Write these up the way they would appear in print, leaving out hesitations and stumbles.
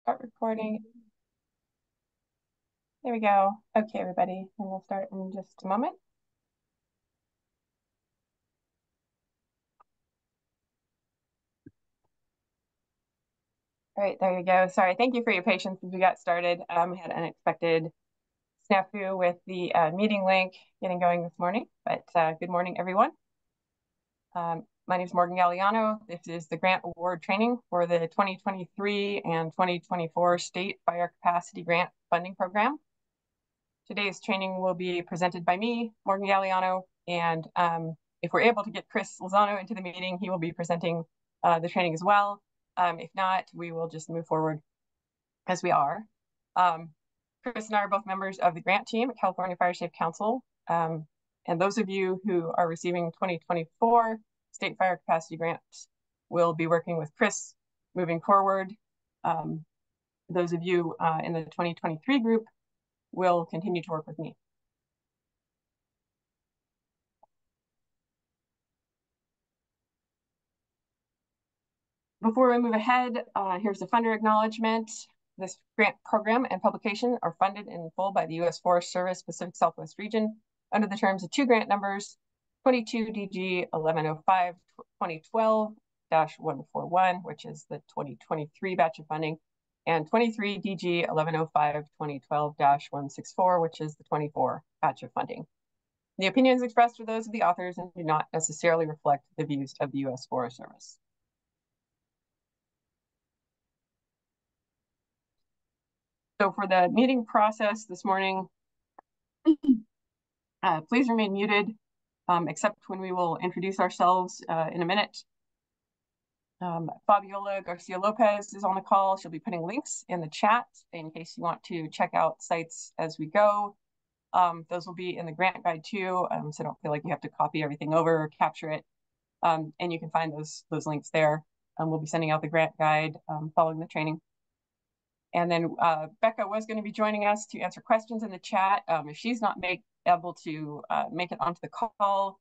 Start recording. There we go. Okay, everybody, and we'll start in just a moment. All right, there you go. Sorry, thank you for your patience as we got started. We had an unexpected snafu with the meeting link getting going this morning, but good morning, everyone. My name is Morgan Galliano. This is the grant award training for the 2023 and 2024 State Fire Capacity Grant Funding Program. Today's training will be presented by me, Morgan Galliano, and if we're able to get Chris Lozano into the meeting, he will be presenting the training as well. If not, we will just move forward as we are. Chris and I are both members of the grant team at California Fire Safe Council. And those of you who are receiving 2024 State Fire Capacity Grants will be working with Chris moving forward. Those of you in the 2023 group will continue to work with me. Before we move ahead, here's the funder acknowledgement. This grant program and publication are funded in full by the U.S. Forest Service Pacific Southwest region under the terms of two grant numbers, 22 DG 1105 2012-141, which is the 2023 batch of funding, and 23 DG 1105 2012-164, which is the 24 batch of funding. The opinions expressed are those of the authors and do not necessarily reflect the views of the U.S. Forest Service. So for the meeting process this morning, please remain muted, except when we will introduce ourselves in a minute. Fabiola Garcia Lopez is on the call. She'll be putting links in the chat in case you want to check out sites as we go. Those will be in the grant guide too, so don't feel like you have to copy everything over or capture it. And you can find those links there. We'll be sending out the grant guide following the training. And then Becca was going to be joining us to answer questions in the chat. If she's not able to make it onto the call,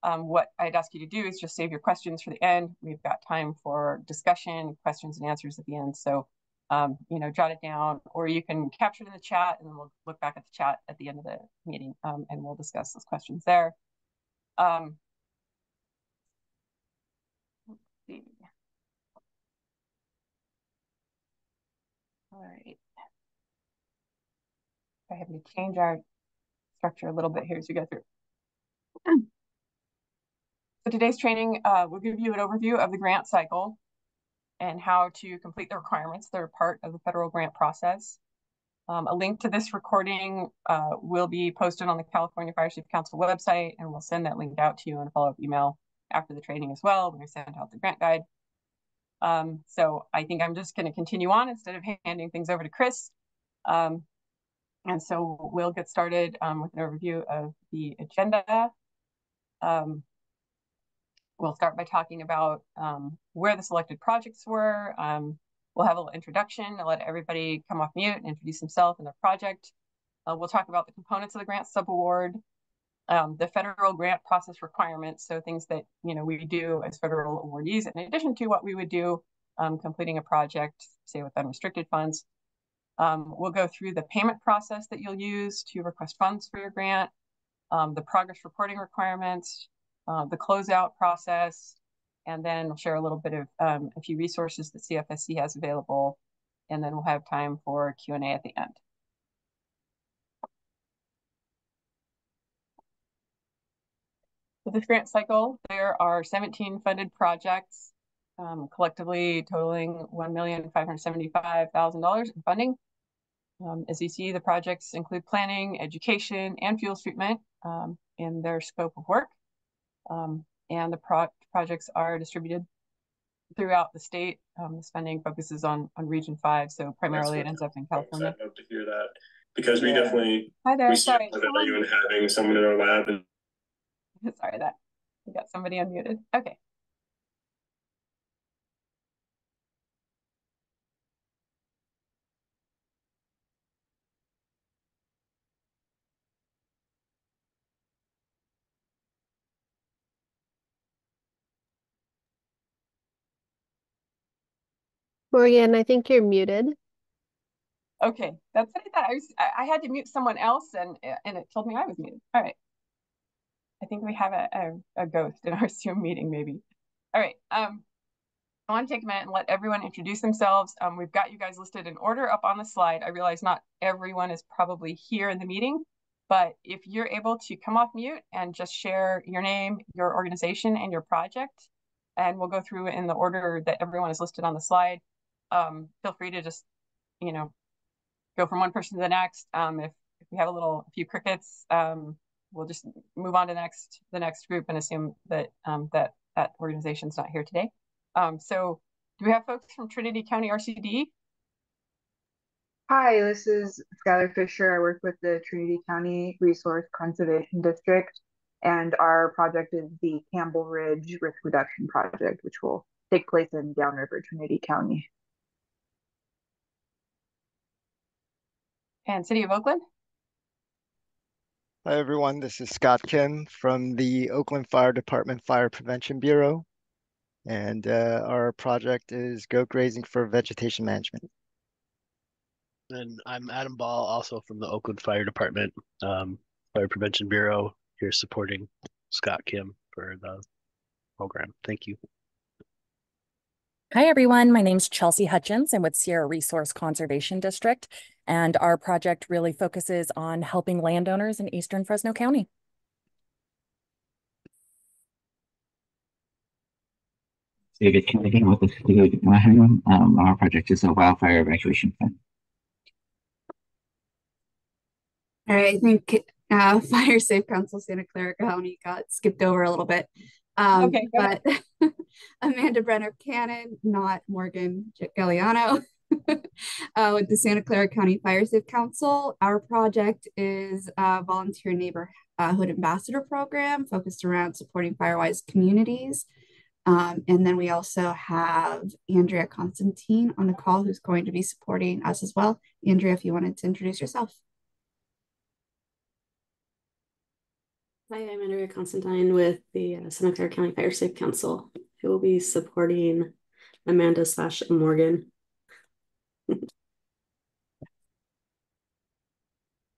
what I'd ask you to do is just save your questions for the end. We've got time for discussion, questions and answers at the end. So, jot it down, or you can capture it in the chat and then we'll look back at the chat at the end of the meeting and we'll discuss those questions there. Let's see. All right. I have to change our structure a little bit here as we go through. So today's training will give you an overview of the grant cycle and how to complete the requirements that are part of the federal grant process. A link to this recording will be posted on the California Fire Safe Council website, and we'll send that link out to you in a follow-up email after the training as well when we send out the grant guide. So I think I'm just going to continue on instead of handing things over to Chris. And so we'll get started with an overview of the agenda. We'll start by talking about where the selected projects were. We'll have a little introduction. I'll let everybody come off mute and introduce themselves and their project. We'll talk about the components of the grant subaward, the federal grant process requirements, so things that we do as federal awardees, in addition to what we would do completing a project, say with unrestricted funds. We'll go through the payment process that you'll use to request funds for your grant, the progress reporting requirements, the closeout process, and then we'll share a little bit of a few resources that CFSC has available, and then we'll have time for Q&A at the end. For this grant cycle, there are 17 funded projects, collectively totaling $1,575,000 in funding. As you see, the projects include planning, education, and fuels treatment in their scope of work. And the projects are distributed throughout the state. This funding focuses on Region 5, so primarily it ends up in California. I'd love to hear that because we definitely Hi there. we see the value in having someone in our lab. And sorry that we got somebody unmuted. Okay. Morgan, I think you're muted. Okay, that's what I thought. I had to mute someone else, and it told me I was muted. All right. I think we have a ghost in our Zoom meeting, maybe. All right. I want to take a minute and let everyone introduce themselves. We've got you guys listed in order up on the slide. I realize not everyone is probably here in the meeting, but if you're able to come off mute and just share your name, your organization, and your project, and we'll go through in the order that everyone is listed on the slide. Feel free to just, go from one person to the next. If we have a few crickets, we'll just move on to the next group and assume that that organization's not here today. So do we have folks from Trinity County RCD? Hi, this is Skylar Fisher. I work with the Trinity County Resource Conservation District, and our project is the Campbell Ridge Risk Reduction Project, which will take place in Downriver, Trinity County. And City of Oakland? Hi, everyone. This is Scott Kim from the Oakland Fire Department Fire Prevention Bureau. And our project is goat grazing for vegetation management. And I'm Adam Ball, also from the Oakland Fire Department Fire Prevention Bureau, here supporting Scott Kim for the program. Thank you. Hi, everyone. My name's Chelsea Hutchins. I'm with Sierra Resource Conservation District, and our project really focuses on helping landowners in Eastern Fresno County. David Kennedy with the City of Anaheim. Our project is a wildfire evacuation plan. All right, I think Fire Safe Council Santa Clara County got skipped over a little bit. Okay, but Amanda Brenner Cannon, not Morgan Galliano, with the Santa Clara County Fire Safe Council. Our project is a volunteer neighborhood ambassador program focused around supporting Firewise communities. And then we also have Andrea Constantine on the call, who's going to be supporting us as well. Andrea, if you wanted to introduce yourself. Hi, I'm Andrea Constantine with the Santa Clara County Fire Safe Council, who will be supporting Amanda / Morgan.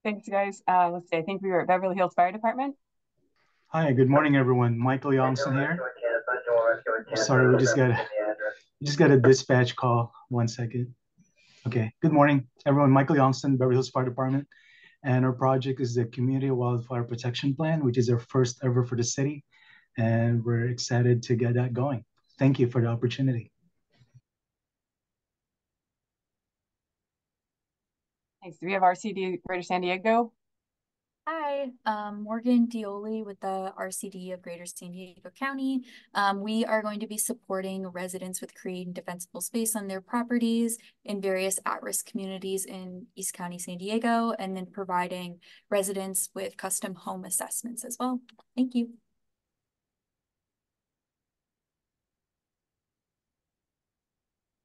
Thanks, guys. Let's see. I think we were at Beverly Hills Fire Department. Hi, good morning, everyone. Michael Youngson here. Sorry, we just got a dispatch call. 1 second. Okay. Good morning, everyone. Michael Youngson, Beverly Hills Fire Department. And our project is the Community Wildfire Protection Plan, which is our first ever for the city. And we're excited to get that going. Thank you for the opportunity. Thanks. Do we have RCD Greater San Diego? Hi, Morgan Dioli with the RCD of Greater San Diego County. We are going to be supporting residents with creating defensible space on their properties in various at-risk communities in East County, San Diego, and then providing residents with custom home assessments as well. Thank you.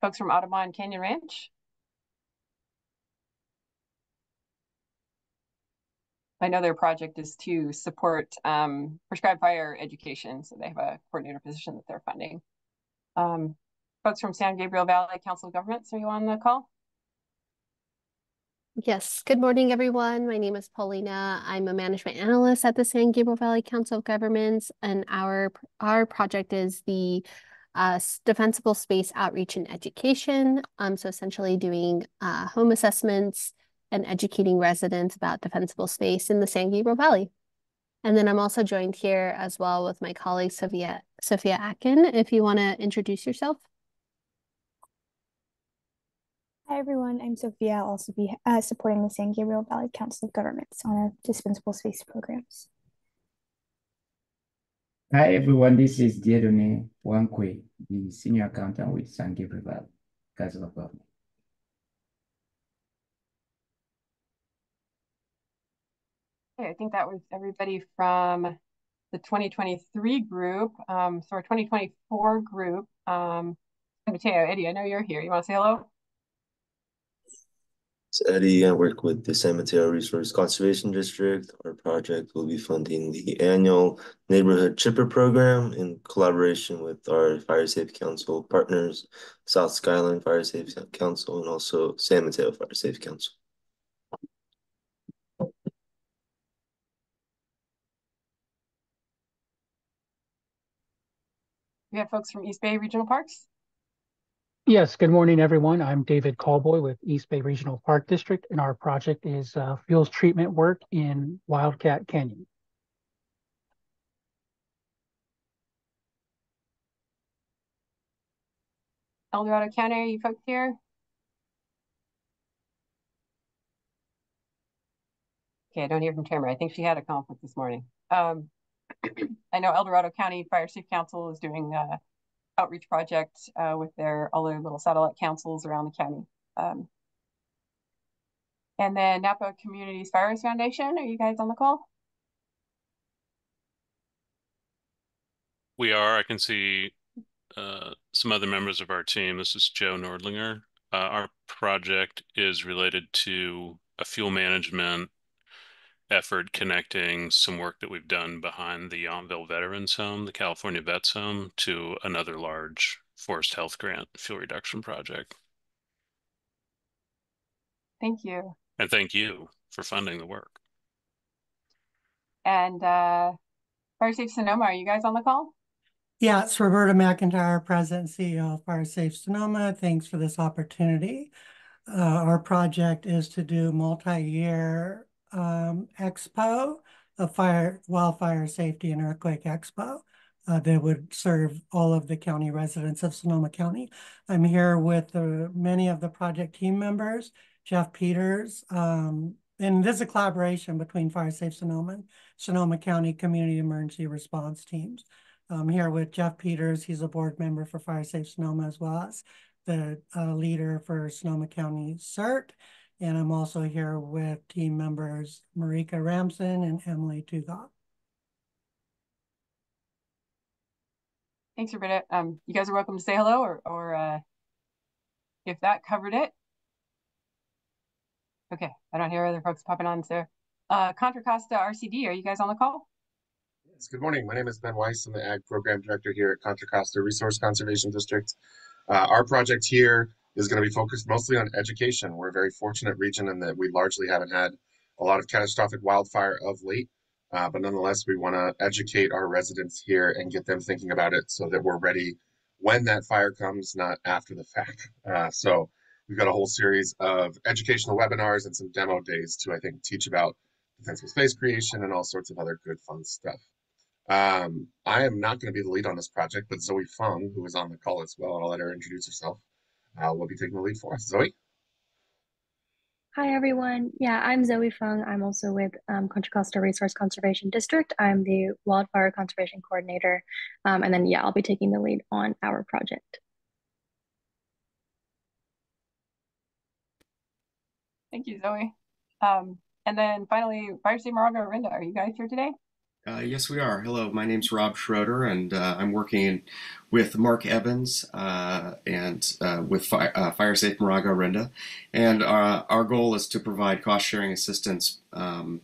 Folks from Audubon Canyon Ranch? I know their project is to support prescribed fire education, so they have a coordinator position that they're funding. Folks from San Gabriel Valley Council of Governments, are you on the call? Yes. Good morning, everyone. My name is Paulina. I'm a management analyst at the San Gabriel Valley Council of Governments, and our project is the defensible space outreach and education. So essentially doing home assessments and educating residents about defensible space in the San Gabriel Valley. And then I'm also joined here as well with my colleague, Sophia Akin, if you want to introduce yourself. Hi, everyone. I'm Sophia. I'll also be supporting the San Gabriel Valley Council of Governments on our dispensable space programs. Hi, everyone. This is Dieudonné Wankwe, the senior accountant with San Gabriel Valley Council of Governments. Okay, I think that was everybody from the 2023 group. So our 2024 group, Mateo, Eddie, I know you're here. You want to say hello? It's Eddie. I work with the San Mateo Resource Conservation District. Our project will be funding the annual Neighborhood Chipper Program in collaboration with our Fire Safe Council partners, South Skyline Fire Safe Council, and also San Mateo Fire Safe Council. We have folks from East Bay Regional Parks. Yes, good morning, everyone. I'm David Callboy with East Bay Regional Park District, and our project is fuels treatment work in Wildcat Canyon. El Dorado County, are you folks here? Okay, I don't hear from Tamara. I think she had a conflict this morning. I know El Dorado County Fire Safe Council is doing outreach project with all their little satellite councils around the county. And then Napa Communities Fires Foundation, are you guys on the call? We are. I can see some other members of our team. This is Joe Nordlinger. Our project is related to a fuel management effort connecting some work that we've done behind the Yountville Veterans Home, the California Vets Home, to another large Forest Health Grant fuel reduction project. Thank you. And thank you for funding the work. And Fire Safe Sonoma, are you guys on the call? Yeah, it's Roberta McIntyre, President and CEO of Fire Safe Sonoma. Thanks for this opportunity. Our project is to do multi-year expo of wildfire safety and earthquake expo that would serve all of the county residents of Sonoma County. I'm here with many of the project team members, Jeff Peters, and this is a collaboration between Fire Safe Sonoma and Sonoma County Community Emergency Response Teams. I'm here with Jeff Peters. He's a board member for Fire Safe Sonoma, as well as the leader for Sonoma County CERT. And I'm also here with team members Marika Ramson and Emily Tugot. Thanks, Roberta. You guys are welcome to say hello, or if that covered it. Okay, I don't hear other folks popping on, so Contra Costa RCD, are you guys on the call? Yes, good morning. My name is Ben Weiss. I'm the Ag Program Director here at Contra Costa Resource Conservation District. Our project here is going to be focused mostly on education. We're a very fortunate region in that we largely haven't had a lot of catastrophic wildfire of late, but nonetheless, we want to educate our residents here and get them thinking about it so that we're ready when that fire comes, not after the fact. So we've got a whole series of educational webinars and some demo days to, I think, teach about defensible space creation and all sorts of other good fun stuff. I am not going to be the lead on this project, but Zoe Fung, who is on the call as well, and I'll let her introduce herself, will be taking the lead for us. Zoe? Hi, everyone. Yeah, I'm Zoe Fung. I'm also with Contra Costa Resource Conservation District. I'm the Wildfire Conservation Coordinator. And then, yeah, I'll be taking the lead on our project. Thank you, Zoe. And then finally, Fire Safe Moraga Orinda, are you guys here today? Yes, we are. Hello, my name's Rob Schroeder, and I'm working with Mark Evans and with Fire Safe Moraga Orinda. And our goal is to provide cost-sharing assistance for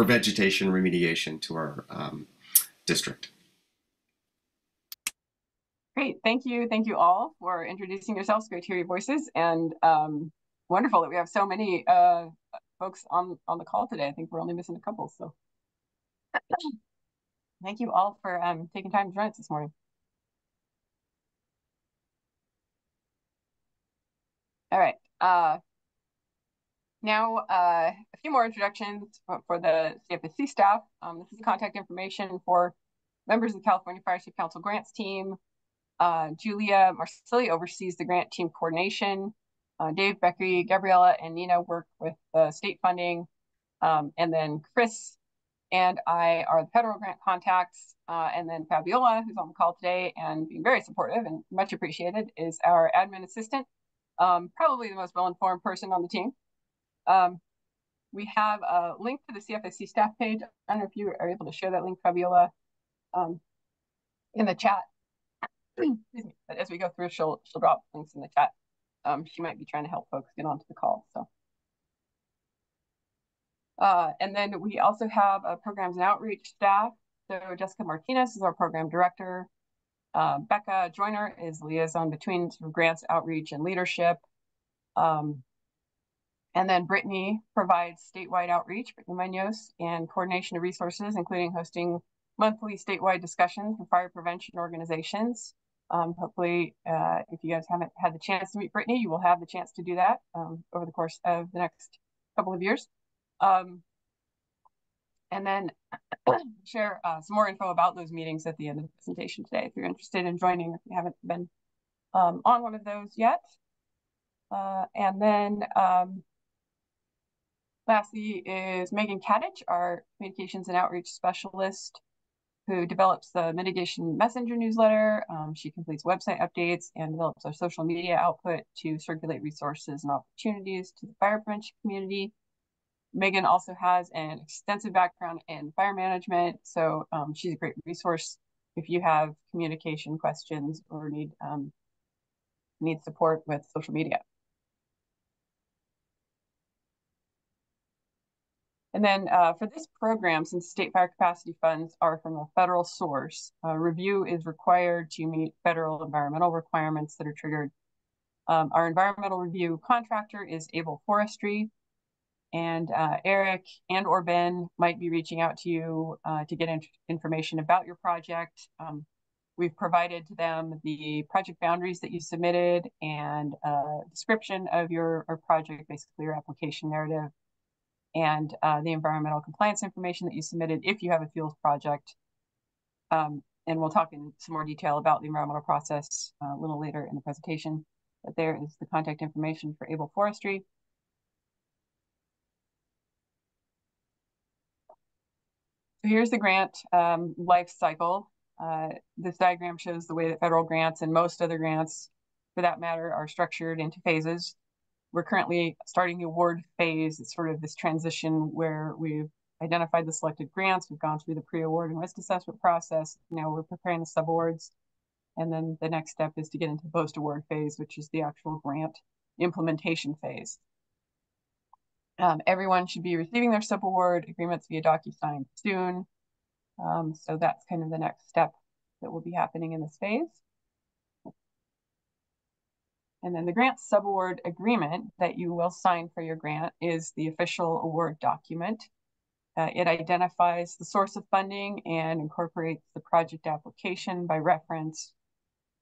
vegetation remediation to our district. Great, thank you. Thank you all for introducing yourselves. Great to hear your voices, and wonderful that we have so many folks on the call today. I think we're only missing a couple, so. Thank you all for taking time to join us this morning. All right. Now, a few more introductions for the CFSC staff. This is the contact information for members of the California Fire Safe Council grants team. Julia Marcelli oversees the grant team coordination. Dave, Becky, Gabriella, and Nina work with state funding. And then Chris and I are the federal grant contacts, and then Fabiola, who's on the call today and being very supportive and much appreciated, is our admin assistant, probably the most well-informed person on the team. We have a link to the CFSC staff page. I don't know if you are able to share that link, Fabiola, in the chat. Excuse me. But as we go through, she'll drop links in the chat. she might be trying to help folks get onto the call. So, and then we also have a programs and outreach staff. So Jessica Martinez is our program director. Becca Joyner is liaison between sort of grants, outreach, and leadership. And then Brittany provides statewide outreach, Brittany Munoz, and coordination of resources, including hosting monthly statewide discussions for fire prevention organizations. Hopefully, if you guys haven't had the chance to meet Brittany, you will have the chance to do that over the course of the next couple of years. And then share some more info about those meetings at the end of the presentation today, if you're interested in joining, if you haven't been on one of those yet. And then lastly is Megan Kadich, our communications and outreach specialist, who develops the mitigation messenger newsletter. She completes website updates and develops our social media output to circulate resources and opportunities to the fire prevention community. Megan also has an extensive background in fire management, so she's a great resource if you have communication questions or need support with social media. And then for this program, since state fire capacity funds are from a federal source, review is required to meet federal environmental requirements that are triggered. Our environmental review contractor is Able Forestry, and Eric and or Ben might be reaching out to you to get information about your project. We've provided to them the project boundaries that you submitted and a description of your project, basically your application narrative, and the environmental compliance information that you submitted if you have a fuels project. And we'll talk in some more detail about the environmental process a little later in the presentation. But there is the contact information for Able Forestry. So here's the grant life cycle. This diagram shows the way that federal grants and most other grants, for that matter, are structured into phases. We're currently starting the award phase. It's sort of this transition where we've identified the selected grants. We've gone through the pre-award and risk assessment process. Now we're preparing the subawards. And then the next step is to get into the post-award phase, which is the actual grant implementation phase. Everyone should be receiving their subaward agreements via DocuSign soon. So that's kind of the next step that will be happening in this phase. And then the grant subaward agreement that you will sign for your grant is the official award document. It identifies the source of funding and incorporates the project application by reference.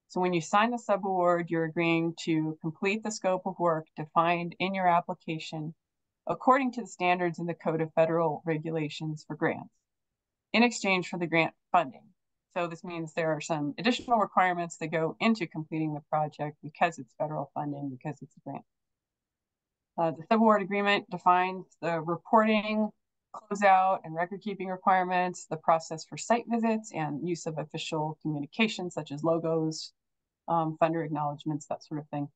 So when you sign the subaward, you're agreeing to complete the scope of work defined in your application according to the standards in the Code of Federal Regulations for grants, in exchange for the grant funding. So this means there are some additional requirements that go into completing the project because it's federal funding, because it's a grant. The subaward agreement defines the reporting, closeout, and record-keeping requirements, the process for site visits, and use of official communications such as logos, funder acknowledgements, that sort of thing.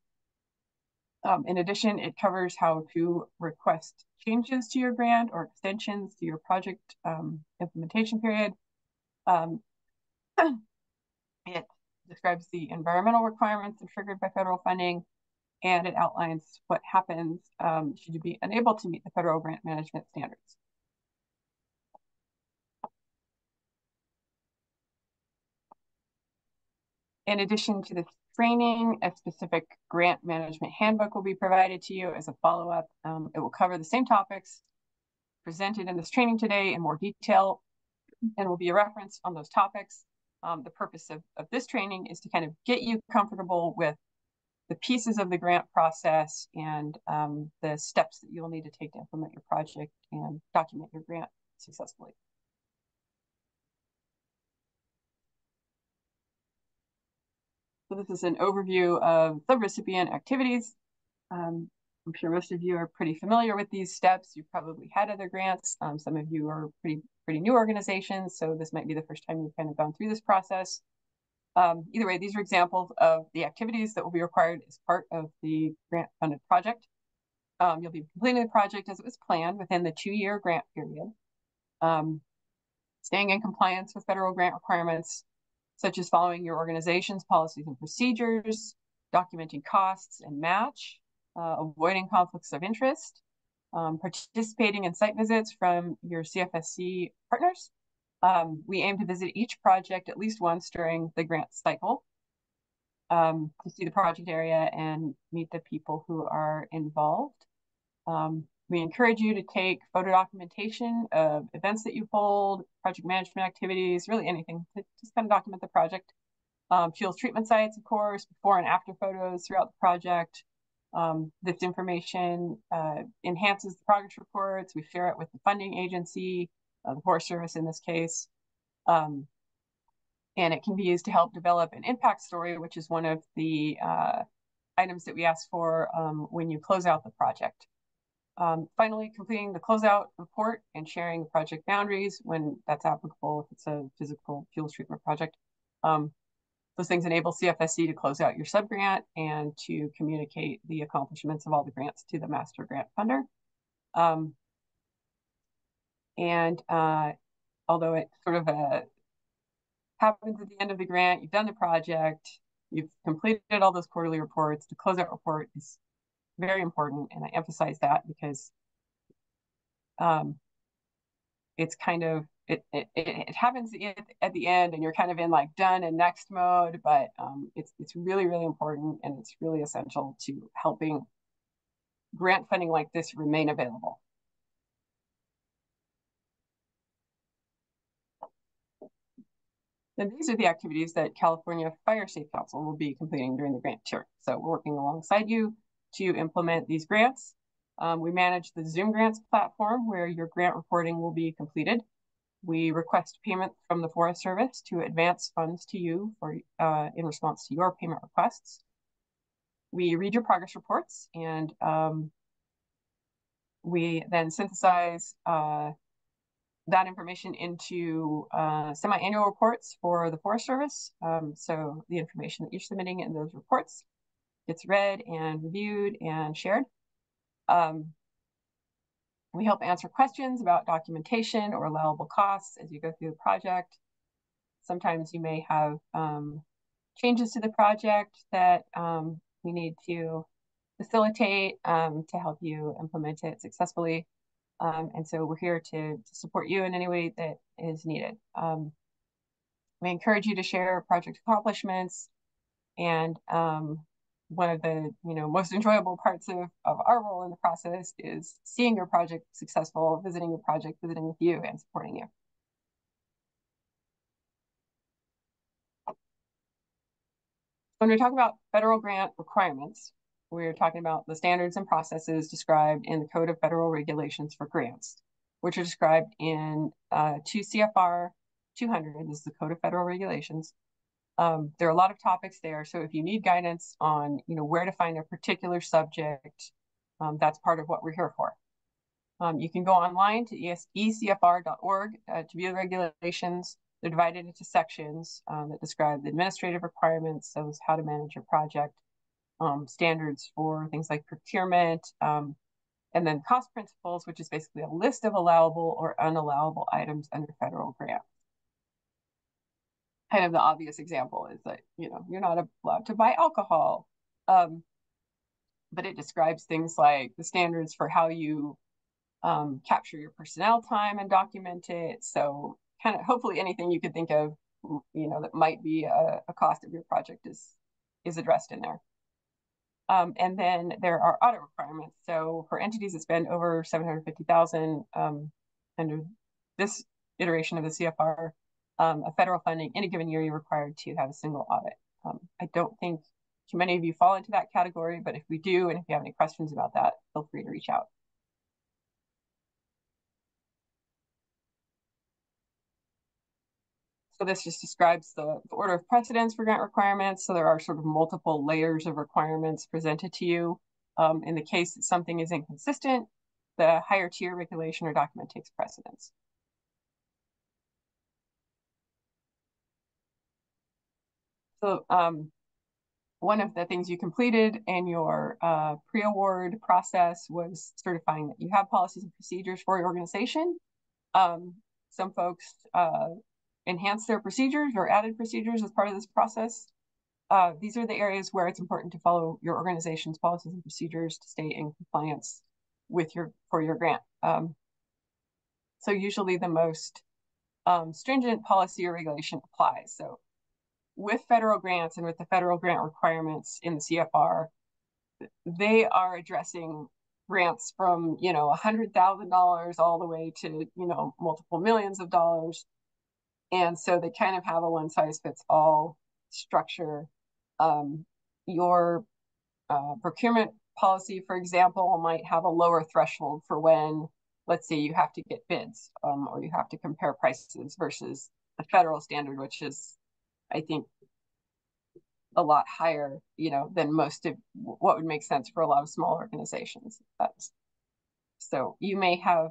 In addition, it covers how to request changes to your grant or extensions to your project implementation period. It describes the environmental requirements that are triggered by federal funding, and it outlines what happens should you be unable to meet the federal grant management standards. In addition to this training, a specific grant management handbook will be provided to you as a follow-up. It will cover the same topics presented in this training today in more detail, and will be a reference on those topics. The purpose of this training is to kind of get you comfortable with the pieces of the grant process and the steps that you'll need to take to implement your project and document your grant successfully. So this is an overview of subrecipient activities. I'm sure most of you are pretty familiar with these steps. You've probably had other grants. Some of you are pretty new organizations, so this might be the first time you've kind of gone through this process. Either way, these are examples of the activities that will be required as part of the grant-funded project. You'll be completing the project as it was planned within the 2-year grant period. Staying in compliance with federal grant requirements, such as following your organization's policies and procedures, documenting costs and match, avoiding conflicts of interest, participating in site visits from your CFSC partners. We aim to visit each project at least once during the grant cycle to see the project area and meet the people who are involved. We encourage you to take photo documentation of events that you hold, project management activities, really anything to just kind of document the project. Fuels treatment sites, of course, before and after photos throughout the project. This information enhances the progress reports. We share it with the funding agency, the Forest Service in this case. And it can be used to help develop an impact story, which is one of the items that we ask for when you close out the project. Finally, completing the closeout report and sharing the project boundaries when that's applicable, if it's a physical fuels treatment project. Those things enable CFSC to close out your subgrant and to communicate the accomplishments of all the grants to the master grant funder. Although it sort of happens at the end of the grant, you've done the project, you've completed all those quarterly reports, the closeout report is very important, and I emphasize that because it's kind of it happens at the end, and you're kind of in like done and next mode, but it's really, really important, and it's really essential to helping grant funding like this remain available. And these are the activities that California Fire Safe Council will be completing during the grant term. So we're working alongside you to implement these grants. We manage the Zoom Grants platform where your grant reporting will be completed. We request payment from the Forest Service to advance funds to you for in response to your payment requests. We read your progress reports, and we then synthesize that information into semi-annual reports for the Forest Service. So the information that you're submitting in those reports gets read and reviewed and shared. We help answer questions about documentation or allowable costs as you go through the project. Sometimes you may have changes to the project that we need to facilitate to help you implement it successfully. And so we're here to support you in any way that is needed. We encourage you to share project accomplishments, and one of the most enjoyable parts of our role in the process is seeing your project successful, visiting your project, visiting with you, and supporting you. When we talk about federal grant requirements, we're talking about the standards and processes described in the Code of Federal Regulations for Grants, which are described in 2 CFR 200. This is the Code of Federal Regulations. There are a lot of topics there, so if you need guidance on where to find a particular subject, that's part of what we're here for. You can go online to ecfr.org to view the regulations. They're divided into sections that describe the administrative requirements, so how to manage your project, standards for things like procurement, and then cost principles, which is basically a list of allowable or unallowable items under federal grants. Kind of the obvious example is that you're not allowed to buy alcohol, but it describes things like the standards for how you capture your personnel time and document it. So kind of hopefully anything you could think of that might be a cost of your project is addressed in there. And then there are audit requirements. So for entities that spend over $750,000 under this iteration of the CFR, of federal funding in a given year, you're required to have a single audit. I don't think too many of you fall into that category, but if we do, and if you have any questions about that, feel free to reach out. So this just describes the order of precedence for grant requirements. So there are sort of multiple layers of requirements presented to you. In the case that something is inconsistent, the higher tier regulation or document takes precedence. So one of the things you completed in your pre-award process was certifying that you have policies and procedures for your organization. Some folks enhanced their procedures or added procedures as part of this process. these are the areas where it's important to follow your organization's policies and procedures to stay in compliance with for your grant. So usually the most stringent policy or regulation applies. So with federal grants and with the federal grant requirements in the CFR, they are addressing grants from, you know, $100,000 all the way to, you know, multiple millions of dollars. And so they kind of have a one size fits all structure. Your procurement policy, for example, might have a lower threshold for when, let's say, you have to get bids or you have to compare prices versus the federal standard, which is, I think, a lot higher, you know, than most of what would make sense for a lot of small organizations. So you may have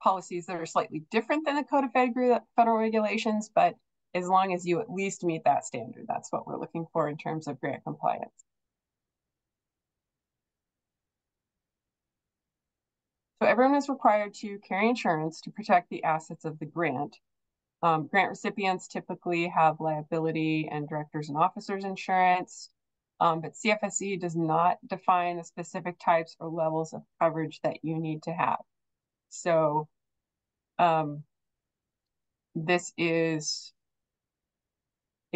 policies that are slightly different than the Code of Federal Regulations, but as long as you at least meet that standard, that's what we're looking for in terms of grant compliance. So everyone is required to carry insurance to protect the assets of the grant. Grant recipients typically have liability and directors and officers insurance, but CFSE does not define the specific types or levels of coverage that you need to have. So it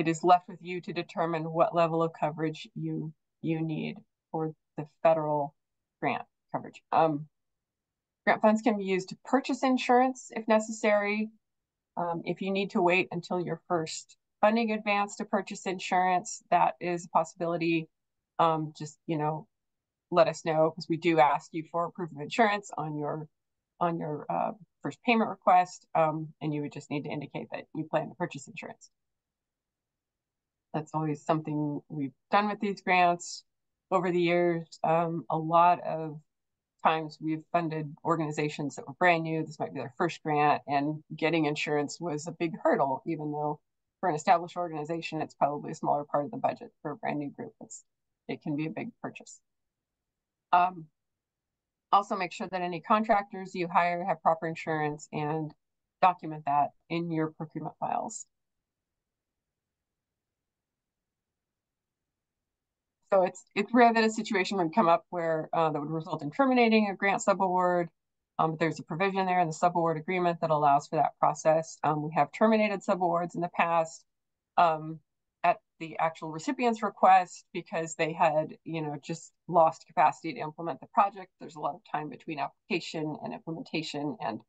is left with you to determine what level of coverage you need for the federal grant coverage. Grant funds can be used to purchase insurance if necessary. If you need to wait until your first funding advance to purchase insurance, that is a possibility. Just, you know, let us know, because we do ask you for proof of insurance on your first payment request, and you would just need to indicate that you plan to purchase insurance. That's always something we've done with these grants over the years. A lot of times we've funded organizations that were brand new. This might be their first grant, and getting insurance was a big hurdle, even though for an established organization, it's probably a smaller part of the budget. For a brand new group, it can be a big purchase. Also make sure that any contractors you hire have proper insurance and document that in your procurement files. So it's rare that a situation would come up where that would result in terminating a grant subaward. But there's a provision there in the subaward agreement that allows for that process. We have terminated subawards in the past at the actual recipient's request because they had, you know, just lost capacity to implement the project. There's a lot of time between application and implementation, and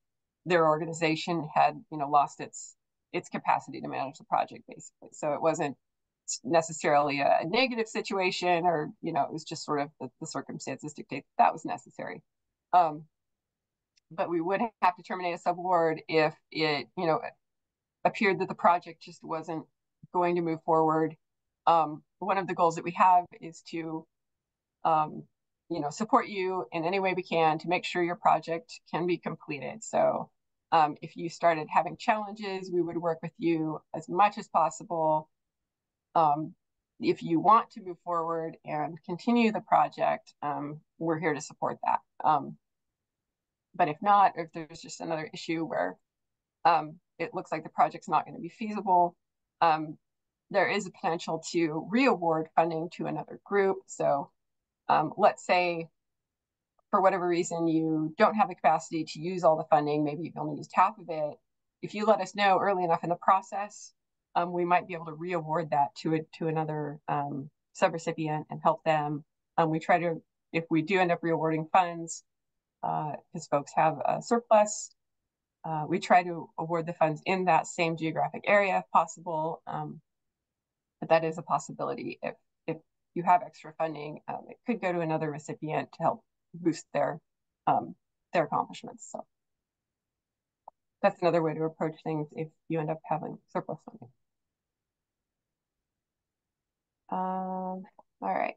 their organization had, you know, lost its capacity to manage the project, basically. So it wasn't necessarily a negative situation, or, you know, it was just sort of the circumstances dictate that was necessary. But we would have to terminate a subaward if it, you know, appeared that the project just wasn't going to move forward. One of the goals that we have is to, you know, support you in any way we can to make sure your project can be completed. So if you started having challenges, we would work with you as much as possible. If you want to move forward and continue the project, we're here to support that. But if not, if there's just another issue where it looks like the project's not going to be feasible, there is a potential to re-award funding to another group. So let's say for whatever reason you don't have the capacity to use all the funding, maybe you've only used half of it. If you let us know early enough in the process, we might be able to re-award that to another subrecipient and help them. We try to, if we do end up re-awarding funds, because folks have a surplus, we try to award the funds in that same geographic area if possible. But that is a possibility. If you have extra funding, it could go to another recipient to help boost their accomplishments. So that's another way to approach things if you end up having surplus funding. All right.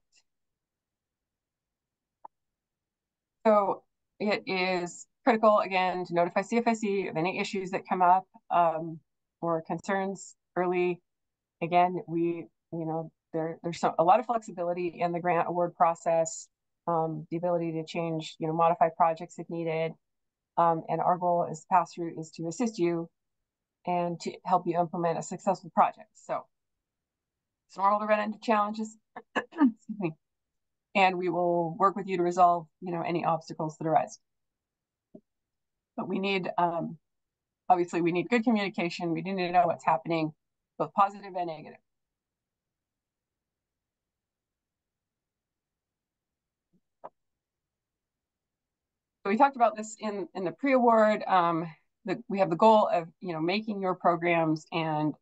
So it is critical, again, to notify CFSE of any issues that come up or concerns early. Again, there's a lot of flexibility in the grant award process, the ability to change, modify projects if needed. And our goal as pass-through is to assist you and to help you implement a successful project. So normal to run into challenges. Excuse me. And we will work with you to resolve, any obstacles that arise. But we need, obviously, we need good communication. We need to know what's happening, both positive and negative. So we talked about this in the pre-award. We have the goal of, making your programs and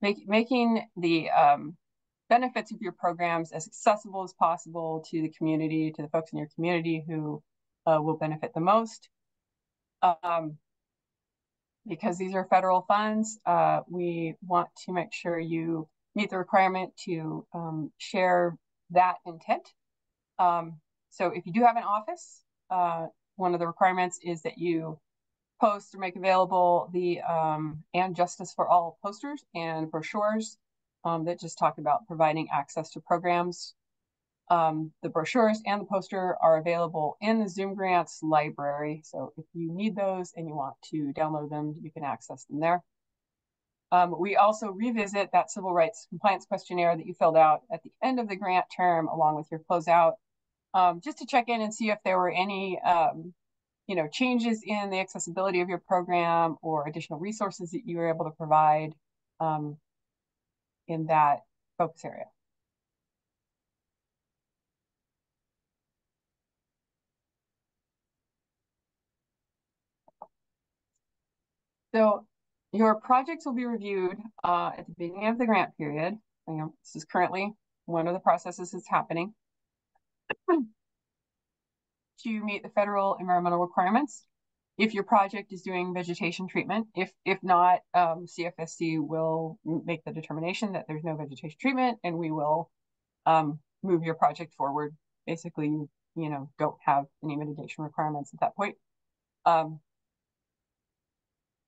making the benefits of your programs as accessible as possible to the community, to the folks in your community who will benefit the most. Because these are federal funds, we want to make sure you meet the requirement to share that intent. So if you do have an office, one of the requirements is that you post or make available the And Justice for All posters and brochures that just talk about providing access to programs. The brochures and the poster are available in the Zoom Grants library. So if you need those and you want to download them, you can access them there. We also revisit that civil rights compliance questionnaire that you filled out at the end of the grant term, along with your closeout, just to check in and see if there were any changes in the accessibility of your program or additional resources that you were able to provide in that focus area. So your projects will be reviewed at the beginning of the grant period. This is currently one of the processes that's happening to meet the federal environmental requirements. If your project is doing vegetation treatment, if not, CFSC will make the determination that there's no vegetation treatment, and we will move your project forward. Basically, you don't have any mitigation requirements at that point.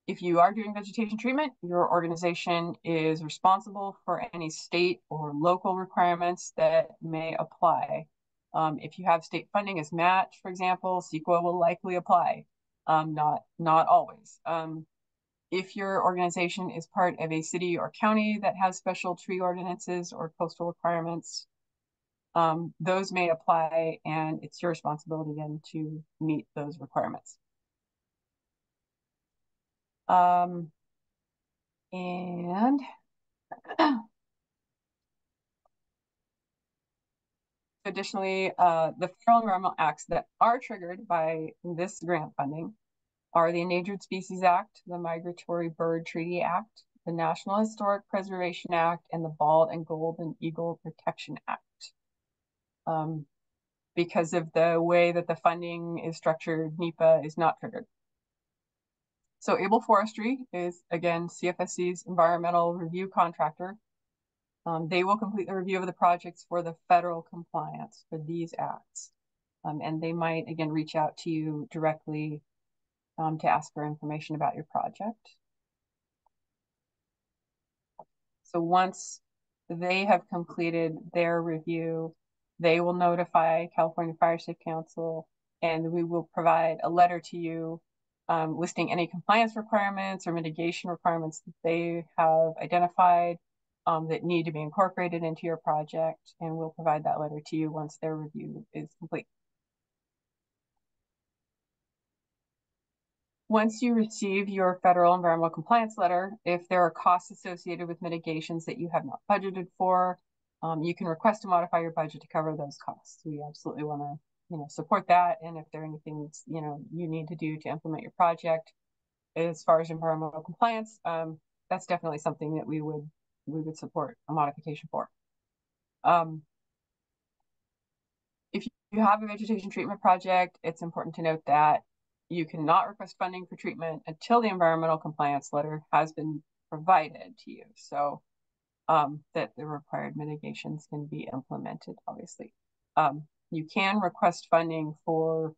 If you are doing vegetation treatment, your organization is responsible for any state or local requirements that may apply. If you have state funding as match, for example, CEQA will likely apply, not always. If your organization is part of a city or county that has special tree ordinances or coastal requirements, those may apply, and it's your responsibility then to meet those requirements. And additionally, the federal environmental acts that are triggered by this grant funding are the Endangered Species Act, the Migratory Bird Treaty Act, the National Historic Preservation Act, and the Bald and Golden Eagle Protection Act. Because of the way that the funding is structured, NEPA is not triggered. So Able Forestry is, again, CFSC's environmental review contractor. They will complete the review of the projects for the federal compliance for these acts. And they might, again, reach out to you directly to ask for information about your project. So once they have completed their review, they will notify California Fire Safe Council, and we will provide a letter to you listing any compliance requirements or mitigation requirements that they have identified that need to be incorporated into your project, and we'll provide that letter to you once their review is complete. Once you receive your federal environmental compliance letter, if there are costs associated with mitigations that you have not budgeted for, you can request to modify your budget to cover those costs. We absolutely want to, support that. And if there are anything, you need to do to implement your project as far as environmental compliance, that's definitely something that we would support a modification for. If you have a vegetation treatment project, it's important to note that you cannot request funding for treatment until the environmental compliance letter has been provided to you, so that the required mitigations can be implemented, obviously. You can request funding for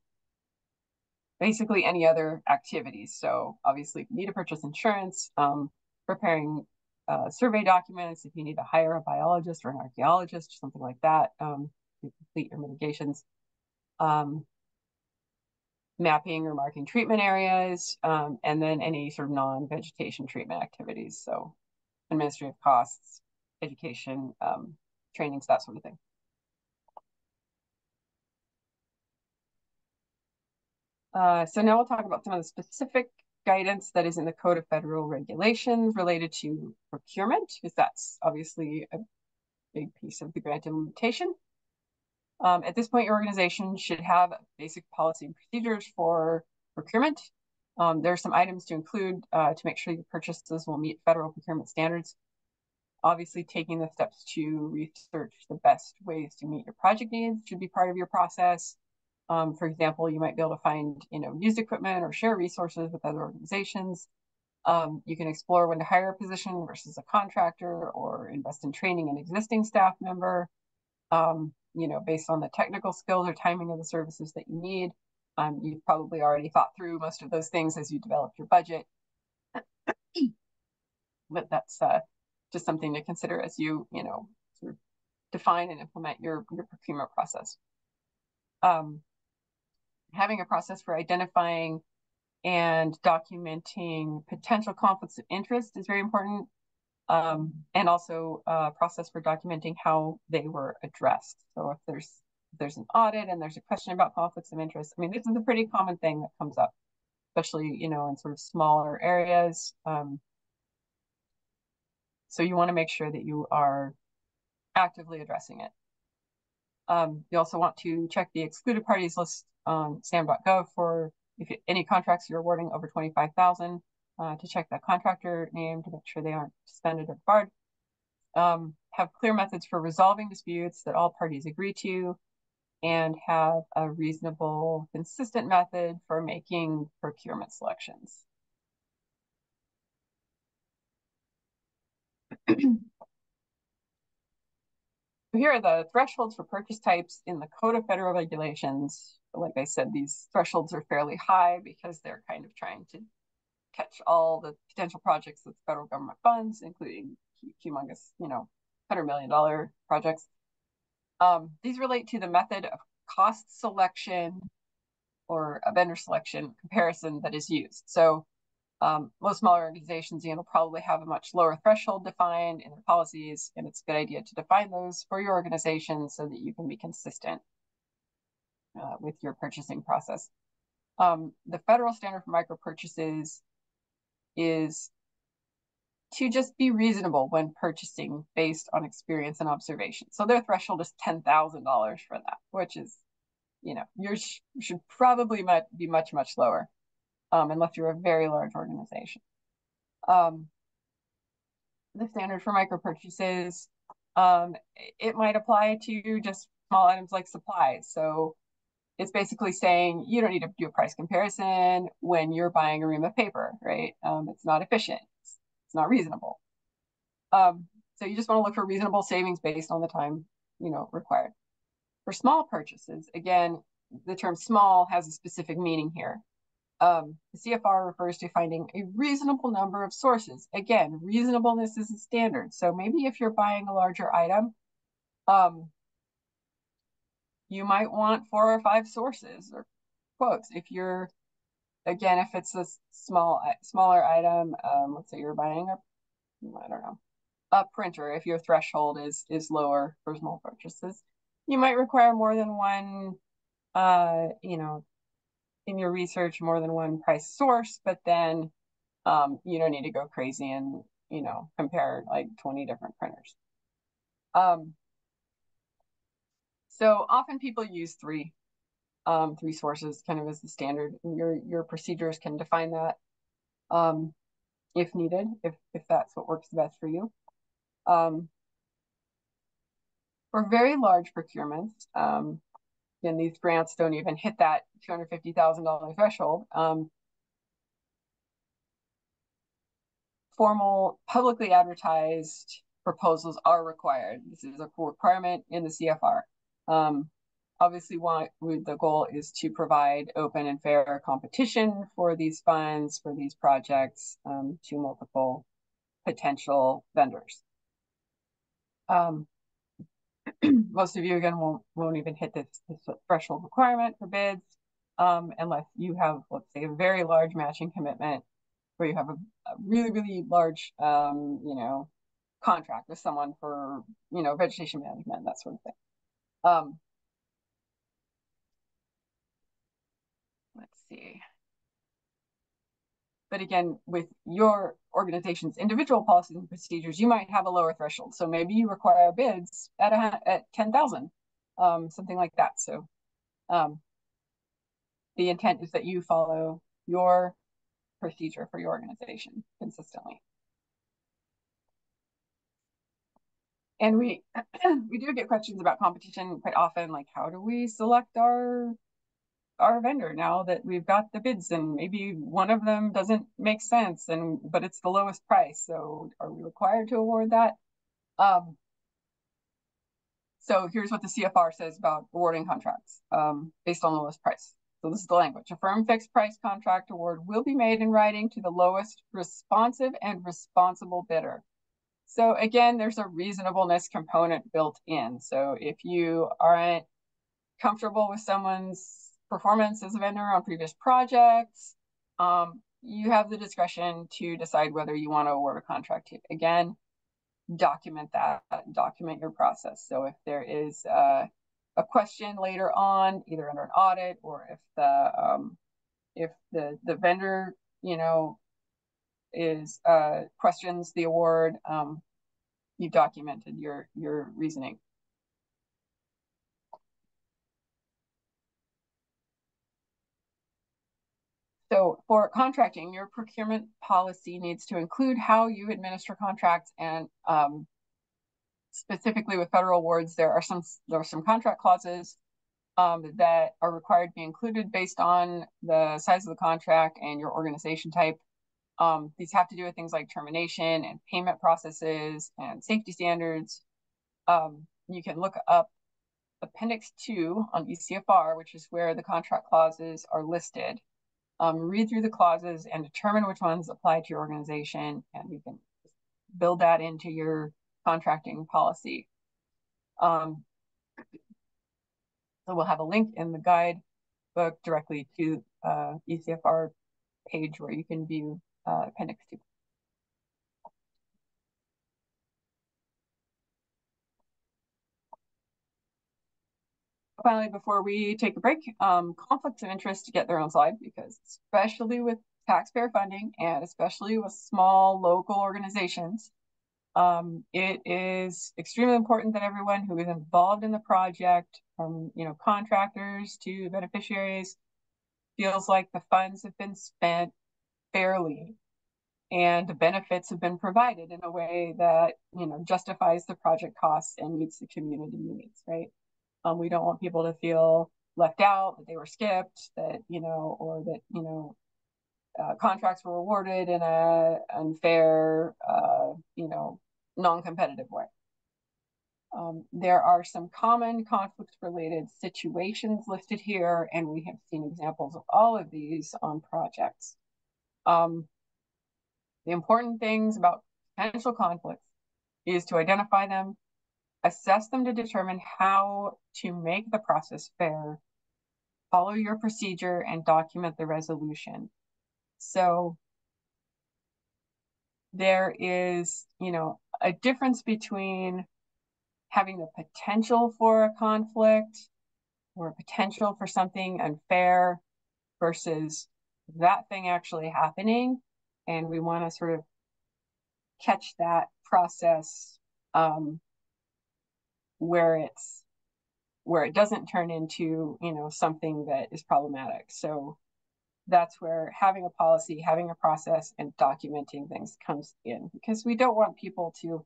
basically any other activities. So obviously, if you need to purchase insurance, preparing survey documents, if you need to hire a biologist or an archaeologist or something like that to complete your mitigations, mapping or marking treatment areas, and then any sort of non-vegetation treatment activities. So administrative costs, education, trainings, that sort of thing. So now we'll talk about some of the specific guidance that is in the Code of Federal Regulations related to procurement, because that's obviously a big piece of the grant implementation. At this point, your organization should have basic policy and procedures for procurement. There are some items to include to make sure your purchases will meet federal procurement standards. Obviously, taking the steps to research the best ways to meet your project needs should be part of your process. For example, you might be able to find, used equipment or share resources with other organizations. You can explore when to hire a position versus a contractor, or invest in training an existing staff member, based on the technical skills or timing of the services that you need. You've probably already thought through most of those things as you develop your budget. But that's just something to consider as you, sort of define and implement your procurement process. Having a process for identifying and documenting potential conflicts of interest is very important. And also a process for documenting how they were addressed. So if there's an audit and there's a question about conflicts of interest, I mean, this is a pretty common thing that comes up, especially, in sort of smaller areas. So you want to make sure that you are actively addressing it. You also want to check the excluded parties list on SAM.gov for any contracts you're awarding over $25,000, to check that contractor name to make sure they aren't suspended or barred. Have clear methods for resolving disputes that all parties agree to, and have a reasonable, consistent method for making procurement selections. Here are the thresholds for purchase types in the Code of Federal Regulations. Like I said, these thresholds are fairly high because they're kind of trying to catch all the potential projects that the federal government funds, including humongous, $100 million projects. These relate to the method of cost selection or a vendor selection comparison that is used. So most smaller organizations, probably have a much lower threshold defined in their policies, and it's a good idea to define those for your organization so that you can be consistent with your purchasing process. The federal standard for micro purchases is to just be reasonable when purchasing based on experience and observation. So their threshold is $10,000 for that, which is, yours should probably be much, much lower, unless you're a very large organization. The standard for micro purchases, it might apply to just small items like supplies. So it's basically saying you don't need to do a price comparison when you're buying a ream of paper, right? It's not efficient. It's not reasonable. So you just want to look for reasonable savings based on the time, required. For small purchases, again, the term small has a specific meaning here. The CFR refers to finding a reasonable number of sources. Again, reasonableness is a standard. So maybe if you're buying a larger item, you might want 4 or 5 sources or quotes. If it's a smaller item, let's say you're buying a printer, if your threshold is lower for small purchases, you might require more than one, in your research, more than one price source, but then you don't need to go crazy and, compare like 20 different printers. So often people use three sources kind of as the standard. Your procedures can define that if needed, if that's what works best for you. For very large procurements, and these grants don't even hit that $250,000 threshold, formal publicly advertised proposals are required. This is a requirement in the CFR. Obviously, the goal is to provide open and fair competition for these funds, for these projects, to multiple potential vendors. Most of you, again, won't even hit this threshold requirement for bids unless you have, let's say, a very large matching commitment where you have a really, really large, contract with someone for, you know, vegetation management, that sort of thing. Let's see. But again, with your organization's individual policies and procedures, you might have a lower threshold. So maybe you require bids at 10,000, something like that. So the intent is that you follow your procedure for your organization consistently. And we do get questions about competition quite often, like how do we select our vendor now that we've got the bids and maybe one of them doesn't make sense but it's the lowest price, so are we required to award that? So here's what the CFR says about awarding contracts based on the lowest price. So this is the language. A firm fixed price contract award will be made in writing to the lowest responsive and responsible bidder. So again, there's a reasonableness component built in. So if you aren't comfortable with someone's performance as a vendor on previous projects, you have the discretion to decide whether you want to award a contract. Again, document that, document your process. So if there is a question later on, either under an audit or if the vendor, you know, is questions the award, you've documented your reasoning. So for contracting, your procurement policy needs to include how you administer contracts, and specifically with federal awards, there are some contract clauses that are required to be included based on the size of the contract and your organization type. These have to do with things like termination and payment processes and safety standards. You can look up Appendix 2 on ECFR, which is where the contract clauses are listed. Read through the clauses and determine which ones apply to your organization, and you can build that into your contracting policy. So we'll have a link in the guide book directly to ECFR page where you can view Appendix 2. Finally, before we take a break, conflicts of interest to get their own slide, because especially with taxpayer funding and especially with small local organizations, it is extremely important that everyone who is involved in the project, from contractors to beneficiaries, feels like the funds have been spent fairly and the benefits have been provided in a way that justifies the project costs and meets the community needs, right? We don't want people to feel left out, that they were skipped, that, or that, contracts were awarded in a unfair, non-competitive way. There are some common conflict-related situations listed here, and we have seen examples of all of these on projects. The important things about potential conflicts is to identify them, assess them to determine how to make the process fair, follow your procedure, and document the resolution. So there is, a difference between having the potential for a conflict or a potential for something unfair versus that thing actually happening. And we want to sort of catch that process where it doesn't turn into, something that is problematic. So that's where having a policy, having a process, and documenting things comes in, because we don't want people to,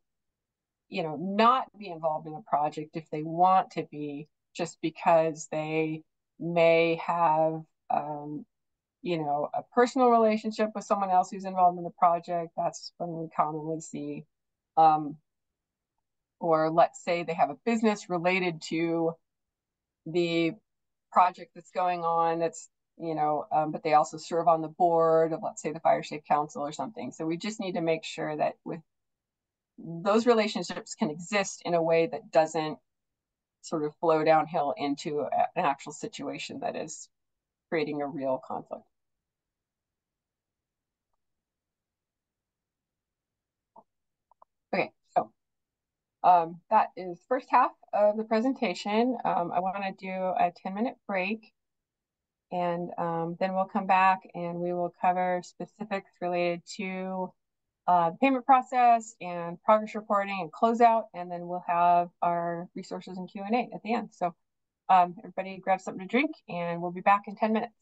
not be involved in a project if they want to be, just because they may have, a personal relationship with someone else who's involved in the project. That's when we commonly see, or let's say they have a business related to the project that's going on, that's, but they also serve on the board of, let's say, the Fire Safe Council or something. So we just need to make sure that with those relationships can exist in a way that doesn't sort of flow downhill into an actual situation that is creating a real conflict. Okay, so That is first half of the presentation. I want to do a 10-minute break, and then we'll come back and we will cover specifics related to the payment process and progress reporting and closeout, and then we'll have our resources and Q&A at the end. So everybody grab something to drink, and we'll be back in 10 minutes.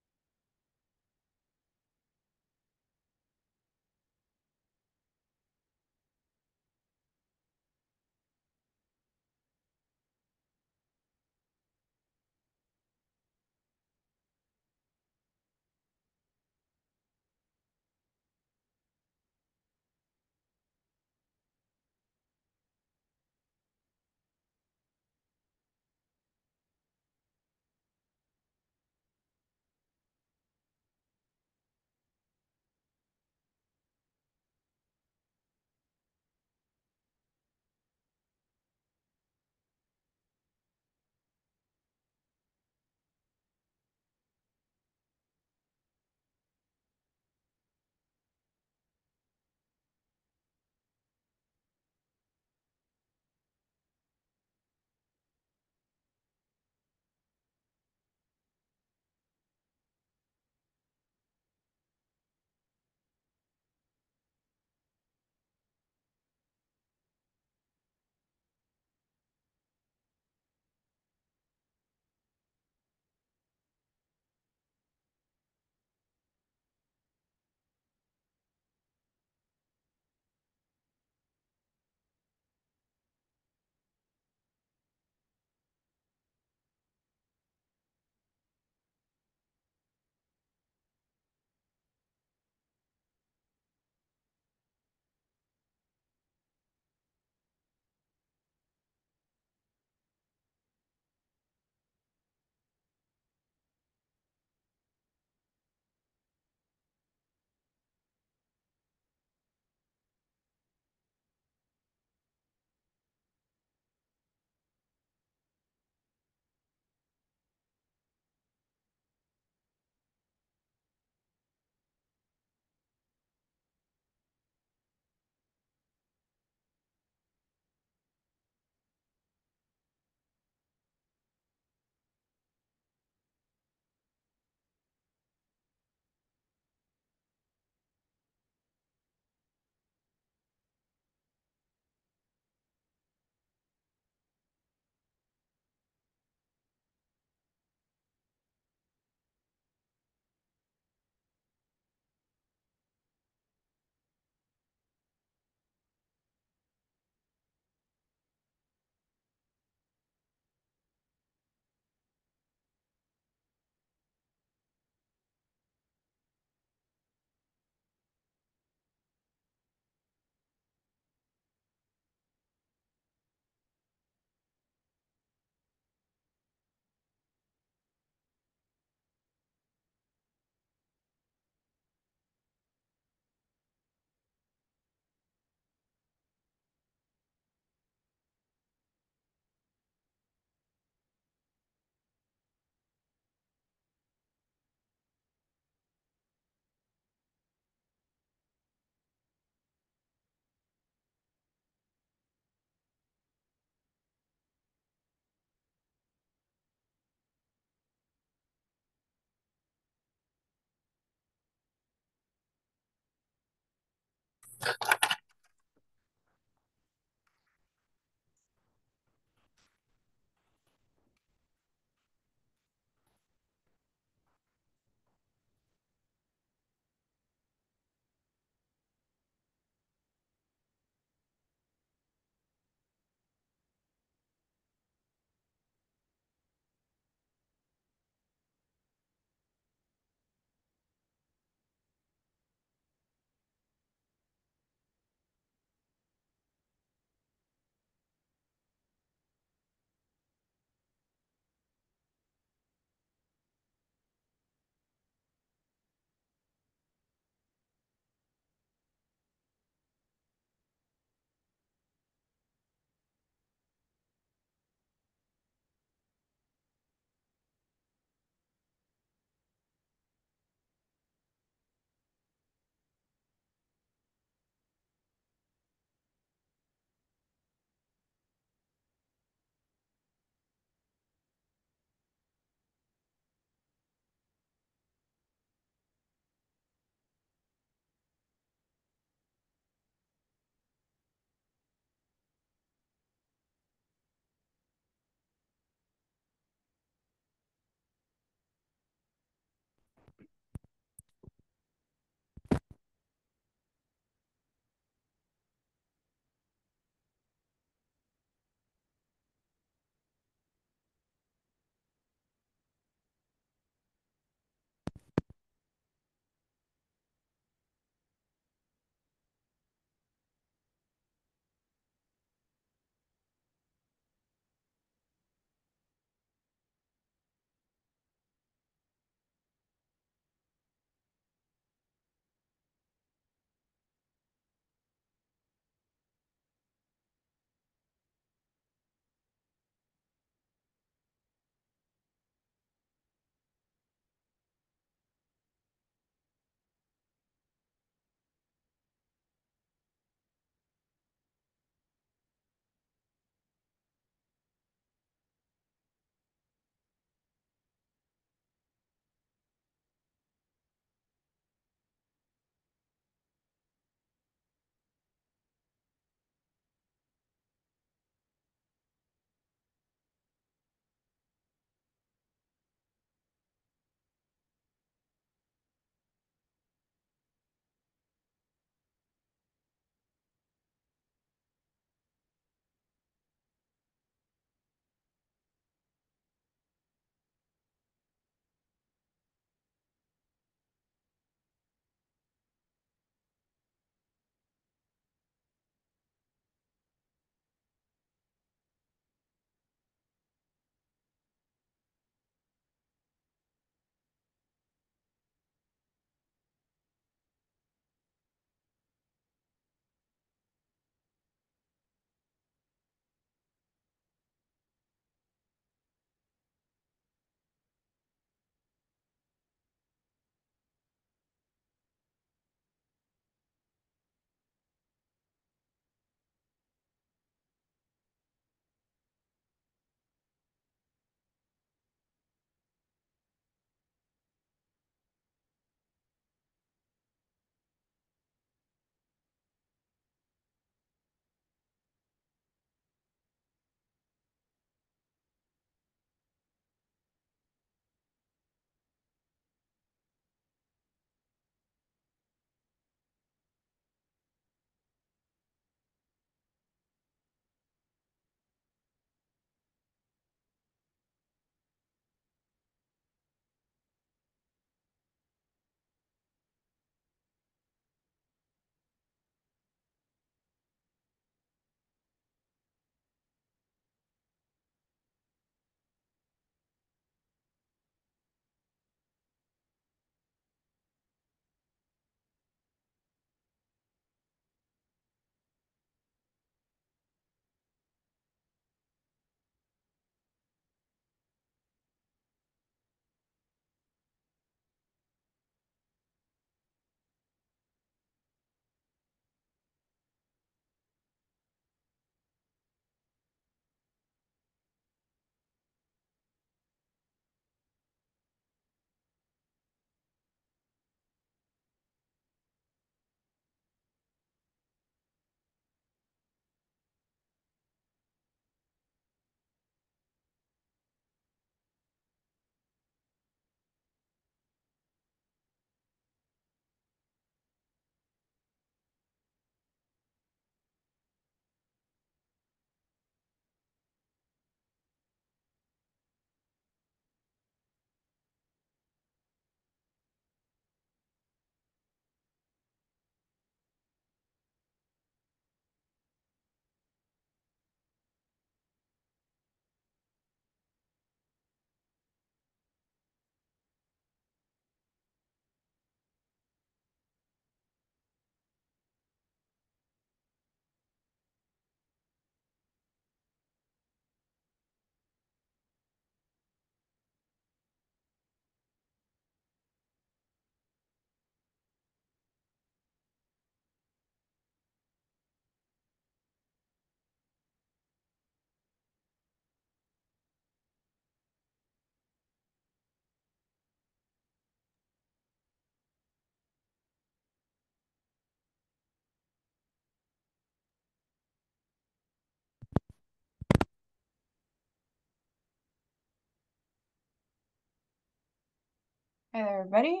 Hi there, everybody.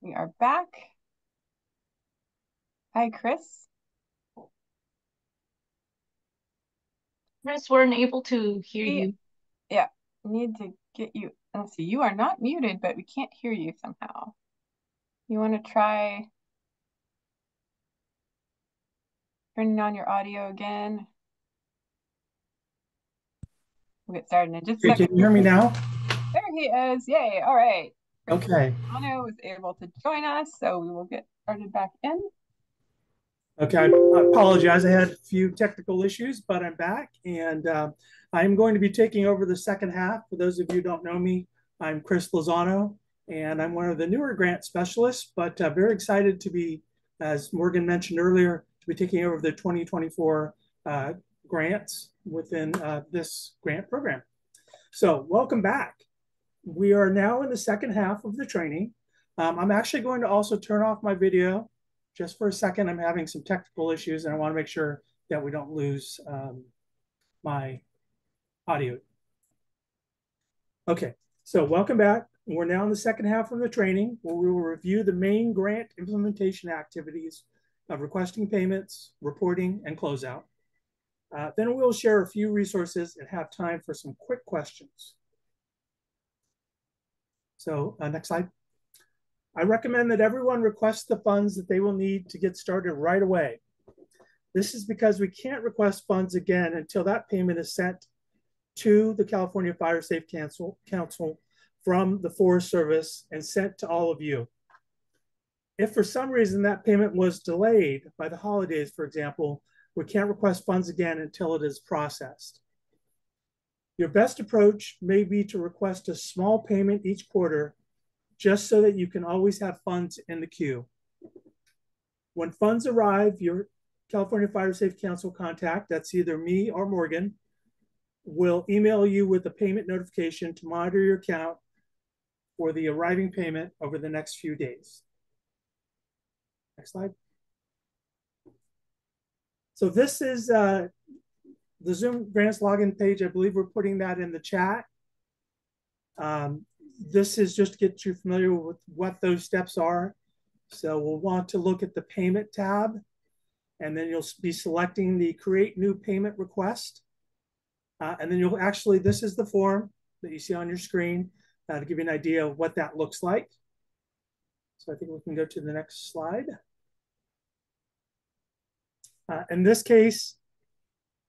We are back. Hi, Chris. Chris, weren't able to hear you. Yeah, need to get you. Let's see, you are not muted, but we can't hear you somehow. You want to try turning on your audio again? We'll get started in just a second. Can you hear me now? There he is. Yay. All right. Okay. Lozano was able to join us, so we will get started back in. Okay, I apologize. I had a few technical issues, but I'm back, and I'm going to be taking over the second half. For those of you who don't know me, I'm Chris Lozano, and I'm one of the newer grant specialists, but very excited to be, as Morgan mentioned earlier, to be taking over the 2024 grants within this grant program. So welcome back. We are now in the second half of the training. I'm actually going to also turn off my video just for a second. I'm having some technical issues and I want to make sure that we don't lose my audio. Okay, so welcome back. We're now in the second half of the training where we will review the main grant implementation activities of requesting payments, reporting, and closeout. Then we'll share a few resources and have time for some quick questions. So next slide. I recommend that everyone request the funds that they will need to get started right away. This is because we can't request funds again until that payment is sent to the California Fire Safe Council from the Forest Service and sent to all of you. If for some reason that payment was delayed by the holidays, for example, we can't request funds again until it is processed. Your best approach may be to request a small payment each quarter just so that you can always have funds in the queue. When funds arrive, your California Fire Safe Council contact, that's either me or Morgan, will email you with a payment notification to monitor your account for the arriving payment over the next few days. Next slide. So this is the Zoom Grants login page. I believe we're putting that in the chat. This is just to get you familiar with what those steps are. So we'll want to look at the payment tab, and then you'll be selecting the create new payment request. And then you'll actually, this is the form that you see on your screen to give you an idea of what that looks like. So I think we can go to the next slide. In this case,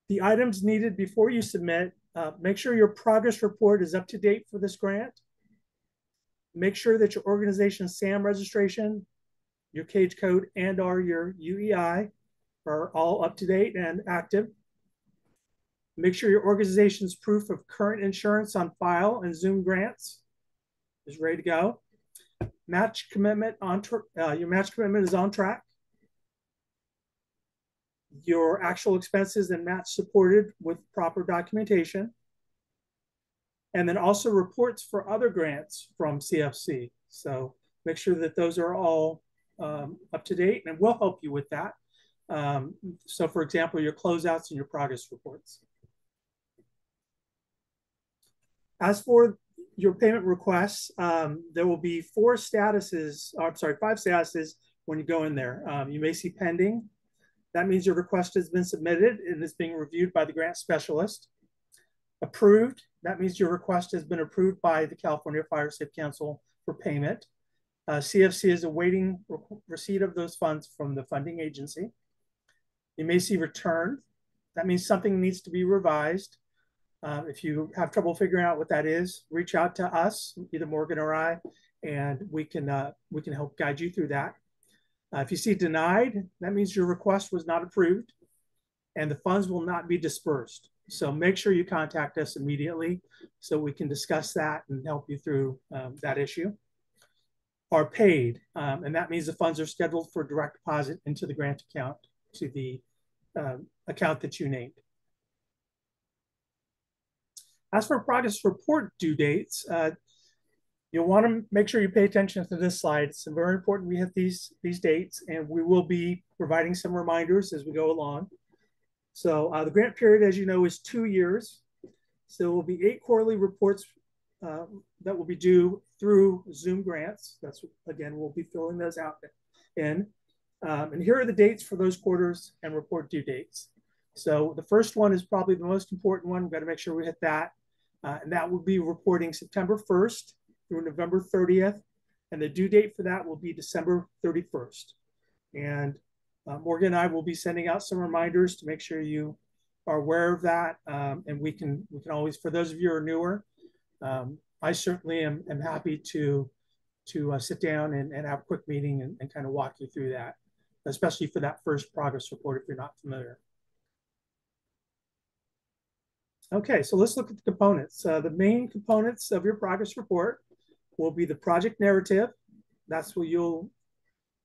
the items needed before you submit, make sure your progress report is up to date for this grant. Make sure that your organization's SAM registration, your CAGE code, and or your UEI are all up to date and active. Make sure your organization's proof of current insurance on file and Zoom grants is ready to go. Match commitment your match commitment is on track. Your actual expenses and match supported with proper documentation. And then also reports for other grants from CFC. So make sure that those are all up to date, and we'll help you with that. So for example, your closeouts and your progress reports. As for your payment requests, there will be 5 statuses when you go in there. You may see pending. That means your request has been submitted and is being reviewed by the grant specialist. Approved, that means your request has been approved by the California Fire Safe Council for payment. CFC is awaiting receipt of those funds from the funding agency. You may see returned. That means something needs to be revised. If you have trouble figuring out what that is, reach out to us, either Morgan or I, and we can help guide you through that. If you see denied, that means your request was not approved and the funds will not be dispersed. So make sure you contact us immediately so we can discuss that and help you through that issue. Are paid, and that means the funds are scheduled for direct deposit into the grant account to the account that you named. As for progress report due dates, you'll want to make sure you pay attention to this slide. It's very important we hit these dates, and we will be providing some reminders as we go along. So the grant period, as you know, is 2 years. So it will be 8 quarterly reports that will be due through Zoom grants. That's, again, we'll be filling those out in. And here are the dates for those quarters and report due dates. So the first one is probably the most important one. We've got to make sure we hit that. And that will be reporting September 1st through November 30th. And the due date for that will be December 31st. And Morgan and I will be sending out some reminders to make sure you are aware of that. And we can always, for those of you who are newer, I certainly am happy to sit down and have a quick meeting and kind of walk you through that, especially for that first progress report if you're not familiar. Okay, so let's look at the components. The main components of your progress report will be the project narrative. That's where you'll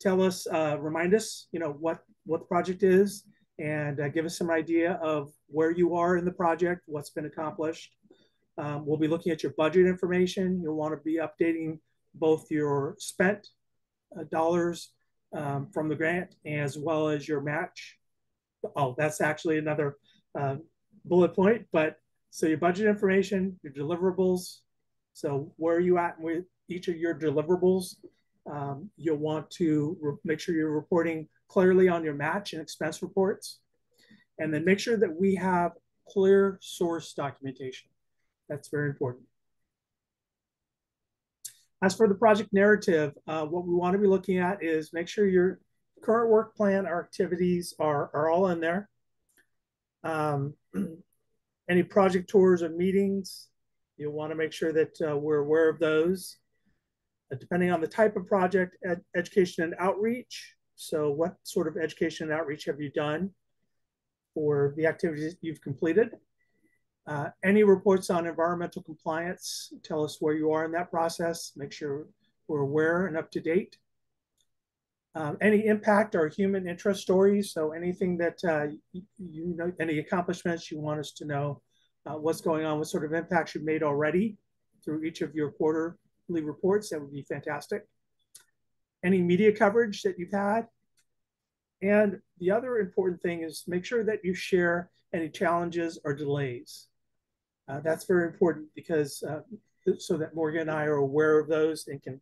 tell us, remind us, what the project is, and give us some idea of where you are in the project, what's been accomplished. We'll be looking at your budget information. You'll want to be updating both your spent dollars from the grant as well as your match. Oh, that's actually another bullet point, but so your budget information, your deliverables. So where are you at with each of your deliverables? You'll want to make sure you're reporting clearly on your match and expense reports, and then make sure that we have clear source documentation. That's very important. As for the project narrative, what we want to be looking at is make sure your current work plan or activities are all in there. Any project tours or meetings, you'll want to make sure that we're aware of those. Depending on the type of project, education and outreach. So what sort of education and outreach have you done for the activities you've completed? Any reports on environmental compliance, tell us where you are in that process. Make sure we're aware and up to date. Any impact or human interest stories. So anything that, any accomplishments you want us to know, what's going on, what sort of impacts you've made already through each of your quarterly reports, that would be fantastic. Any media coverage that you've had. And the other important thing is make sure that you share any challenges or delays. That's very important because so that Morgan and I are aware of those and can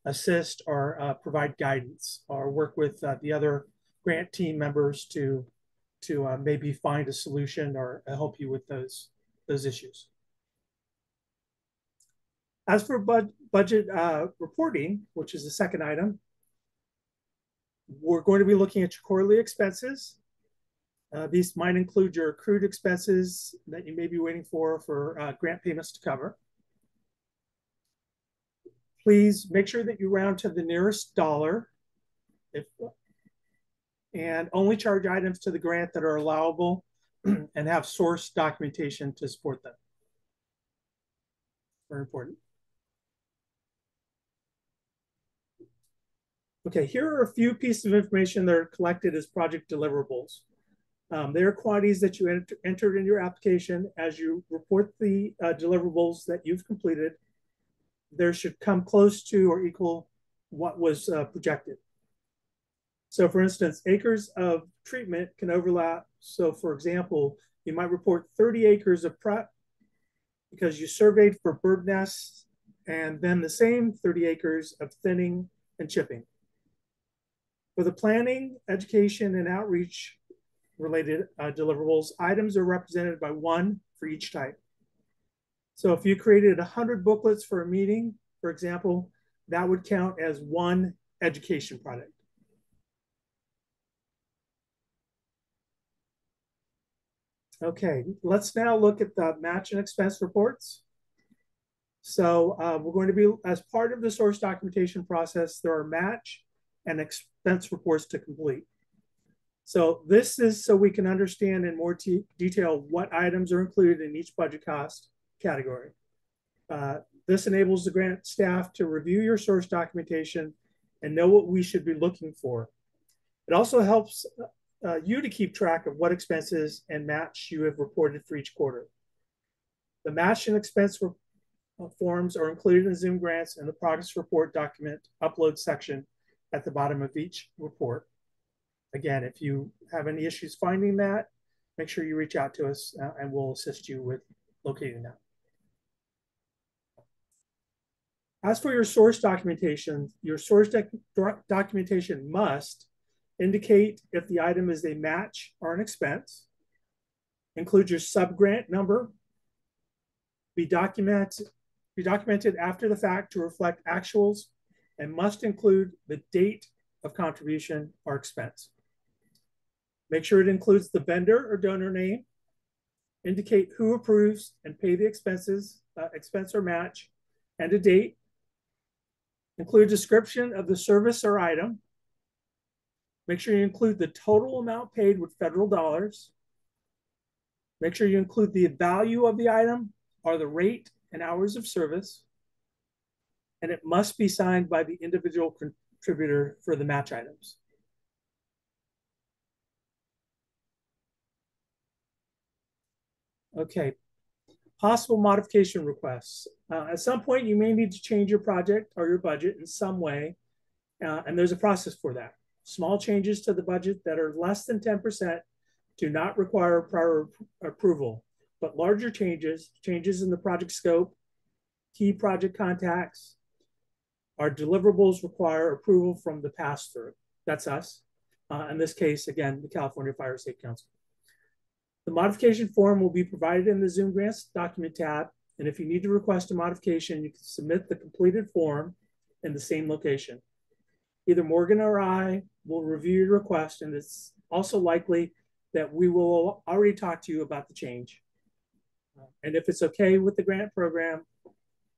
assist or provide guidance or work with the other grant team members to maybe find a solution or help you with those issues. As for budget reporting, which is the second item, we're going to be looking at your quarterly expenses. These might include your accrued expenses that you may be waiting for grant payments to cover. Please make sure that you round to the nearest dollar and only charge items to the grant that are allowable and have source documentation to support them. Very important. Okay, here are a few pieces of information that are collected as project deliverables. They are quantities that you entered in your application. As you report the deliverables that you've completed, there should come close to or equal what was projected. So for instance, acres of treatment can overlap. So for example, you might report 30 acres of prep because you surveyed for bird nests and then the same 30 acres of thinning and chipping. For the planning, education, and outreach related deliverables, items are represented by 1 for each type. So if you created 100 booklets for a meeting, for example, that would count as 1 education product. Okay, let's now look at the match and expense reports. So we're going to be, as part of the source documentation process, there are match and expense reports to complete. So this is so we can understand in more detail what items are included in each budget cost category. This enables the grant staff to review your source documentation and know what we should be looking for. It also helps you to keep track of what expenses and match you have reported for each quarter. The match and expense forms are included in Zoom grants and the progress report document upload section at the bottom of each report. Again, if you have any issues finding that, make sure you reach out to us and we'll assist you with locating that. As for your source documentation, your source documentation must indicate if the item is a match or an expense, include your subgrant number, be documented after the fact to reflect actuals, and must include the date of contribution or expense. Make sure it includes the vendor or donor name, indicate who approves and pay the expenses, expense or match, and a date. Include description of the service or item. Make sure you include the total amount paid with federal dollars. Make sure you include the value of the item or the rate and hours of service. And it must be signed by the individual contributor for the match items. Okay, possible modification requests. At some point, you may need to change your project or your budget in some way, and there's a process for that. Small changes to the budget that are less than 10% do not require prior approval, but larger changes in the project scope, key project contacts, or deliverables require approval from the pass-through. That's us. In this case, again, the California Fire Safety Council. The modification form will be provided in the Zoom Grants document tab, and if you need to request a modification, you can submit the completed form in the same location. Either Morgan or I will review your request, and it's also likely that we will already talk to you about the change. And if it's okay with the grant program,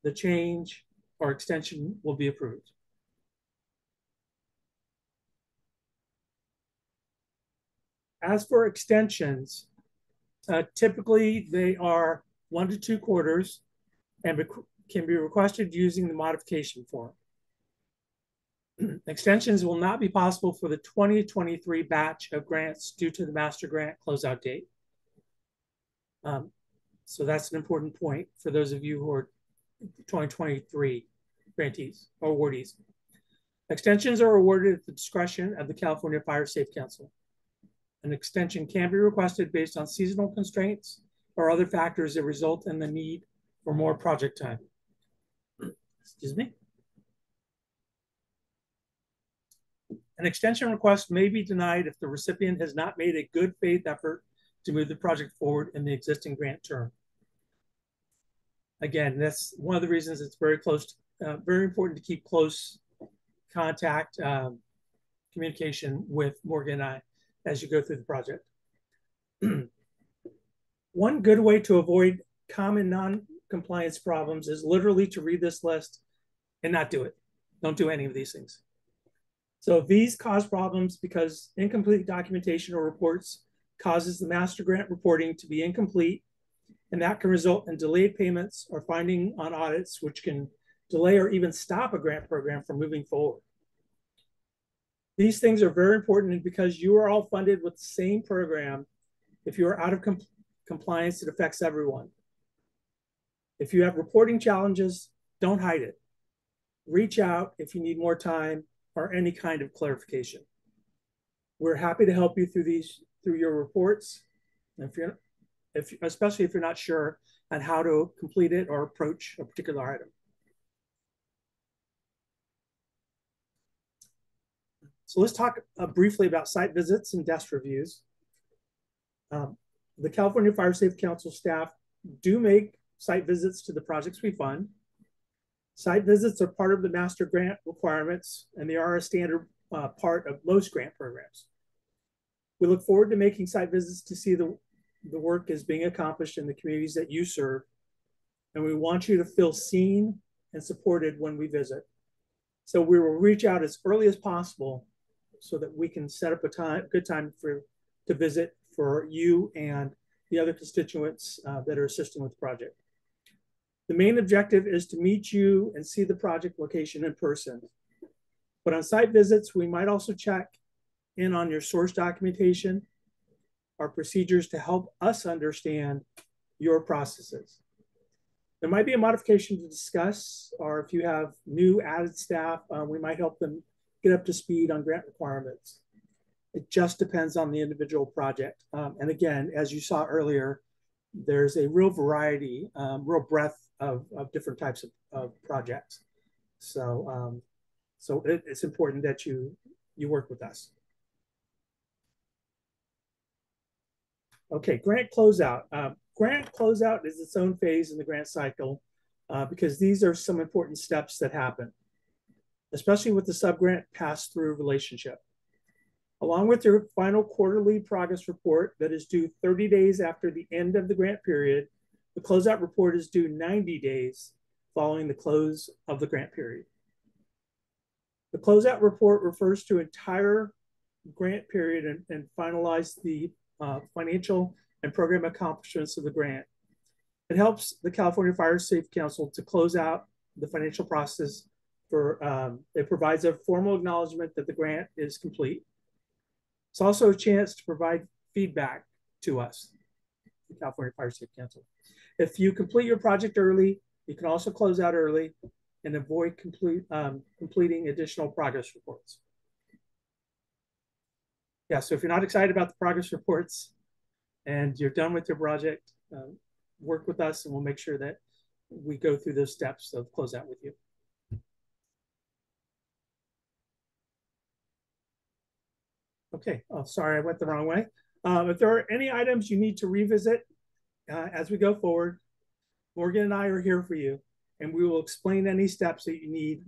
the change or extension will be approved. As for extensions, typically they are 1 to 2 quarters and can be requested using the modification form. Extensions will not be possible for the 2023 batch of grants due to the master grant closeout date. So that's an important point for those of you who are 2023 grantees or awardees. Extensions are awarded at the discretion of the California Fire Safety Council. An extension can be requested based on seasonal constraints or other factors that result in the need for more project time. Excuse me. An extension request may be denied if the recipient has not made a good faith effort to move the project forward in the existing grant term. Again, that's one of the reasons it's very important to keep close contact, communication with Morgan and I as you go through the project. One good way to avoid common non-compliance problems is literally to read this list and not do it. Don't do any of these things. So these cause problems because incomplete documentation or reports causes the master grant reporting to be incomplete, and that can result in delayed payments or finding on audits, which can delay or even stop a grant program from moving forward. These things are very important because you are all funded with the same program. If you are out of compliance, it affects everyone. If you have reporting challenges, don't hide it. Reach out if you need more time or any kind of clarification. We're happy to help you through your reports, especially if you're not sure on how to complete it or approach a particular item. So let's talk briefly about site visits and desk reviews. The California Fire Safety Council staff do make site visits to the projects we fund. Site visits are part of the master grant requirements, and they are a standard part of most grant programs. We look forward to making site visits to see the work is being accomplished in the communities that you serve, and we want you to feel seen and supported when we visit. So we will reach out as early as possible so that we can set up a good time to visit for you and the other constituents that are assisting with the project. The main objective is to meet you and see the project location in person. But on site visits, we might also check in on your source documentation, our procedures to help us understand your processes. There might be a modification to discuss, or if you have new added staff, we might help them get up to speed on grant requirements. It just depends on the individual project. And again, as you saw earlier, there's a real variety, real breadth of different types of projects. So it's important that you work with us. Okay, grant closeout. Grant closeout is its own phase in the grant cycle because these are some important steps that happen, especially with the subgrant pass-through relationship. Along with your final quarterly progress report that is due 30 days after the end of the grant period, the closeout report is due 90 days following the close of the grant period. The closeout report refers to entire grant period and finalize the financial and program accomplishments of the grant. It helps the California Fire Safe Council to close out the financial process for, it provides a formal acknowledgement that the grant is complete. It's also a chance to provide feedback to us, the California Fire Safe Council. If you complete your project early, you can also close out early and avoid completing additional progress reports. Yeah, so if you're not excited about the progress reports and you're done with your project, work with us and we'll make sure that we go through those steps of closeout with you. Okay, oh, sorry, I went the wrong way. If there are any items you need to revisit as we go forward, Morgan and I are here for you, and we will explain any steps that you need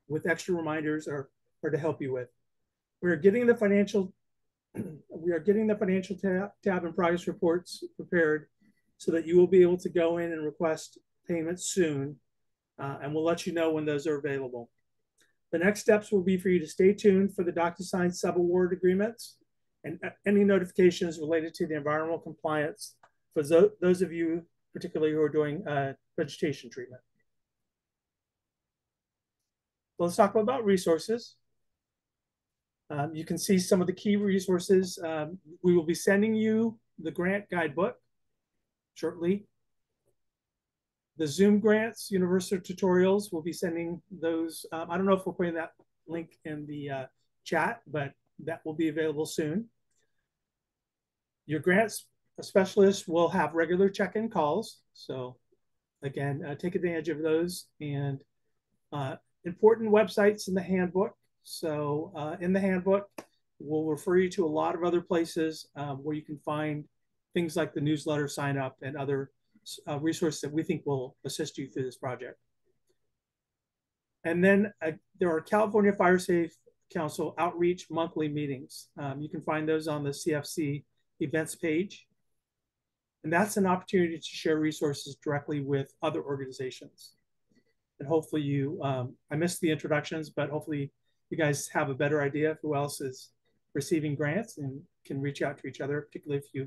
with extra reminders or to help you with. We are getting the financial tab and progress reports prepared so that you will be able to go in and request payments soon, and we'll let you know when those are available. The next steps will be for you to stay tuned for the DocuSign subaward agreements and any notifications related to the environmental compliance for those of you particularly who are doing vegetation treatment. So let's talk about resources. You can see some of the key resources. We will be sending you the grant guidebook shortly. The Zoom grants, universal tutorials, we'll be sending those. I don't know if we're putting that link in the chat, but that will be available soon. Your grants specialist will have regular check-in calls. So again, take advantage of those, and important websites in the handbook. So in the handbook, we'll refer you to a lot of other places where you can find things like the newsletter sign up and other resources that we think will assist you through this project. And then there are California Fire Safe Council outreach monthly meetings. You can find those on the CFC events page. And that's an opportunity to share resources directly with other organizations. And hopefully you, I missed the introductions, but hopefully you guys have a better idea of who else is receiving grants and can reach out to each other, particularly if you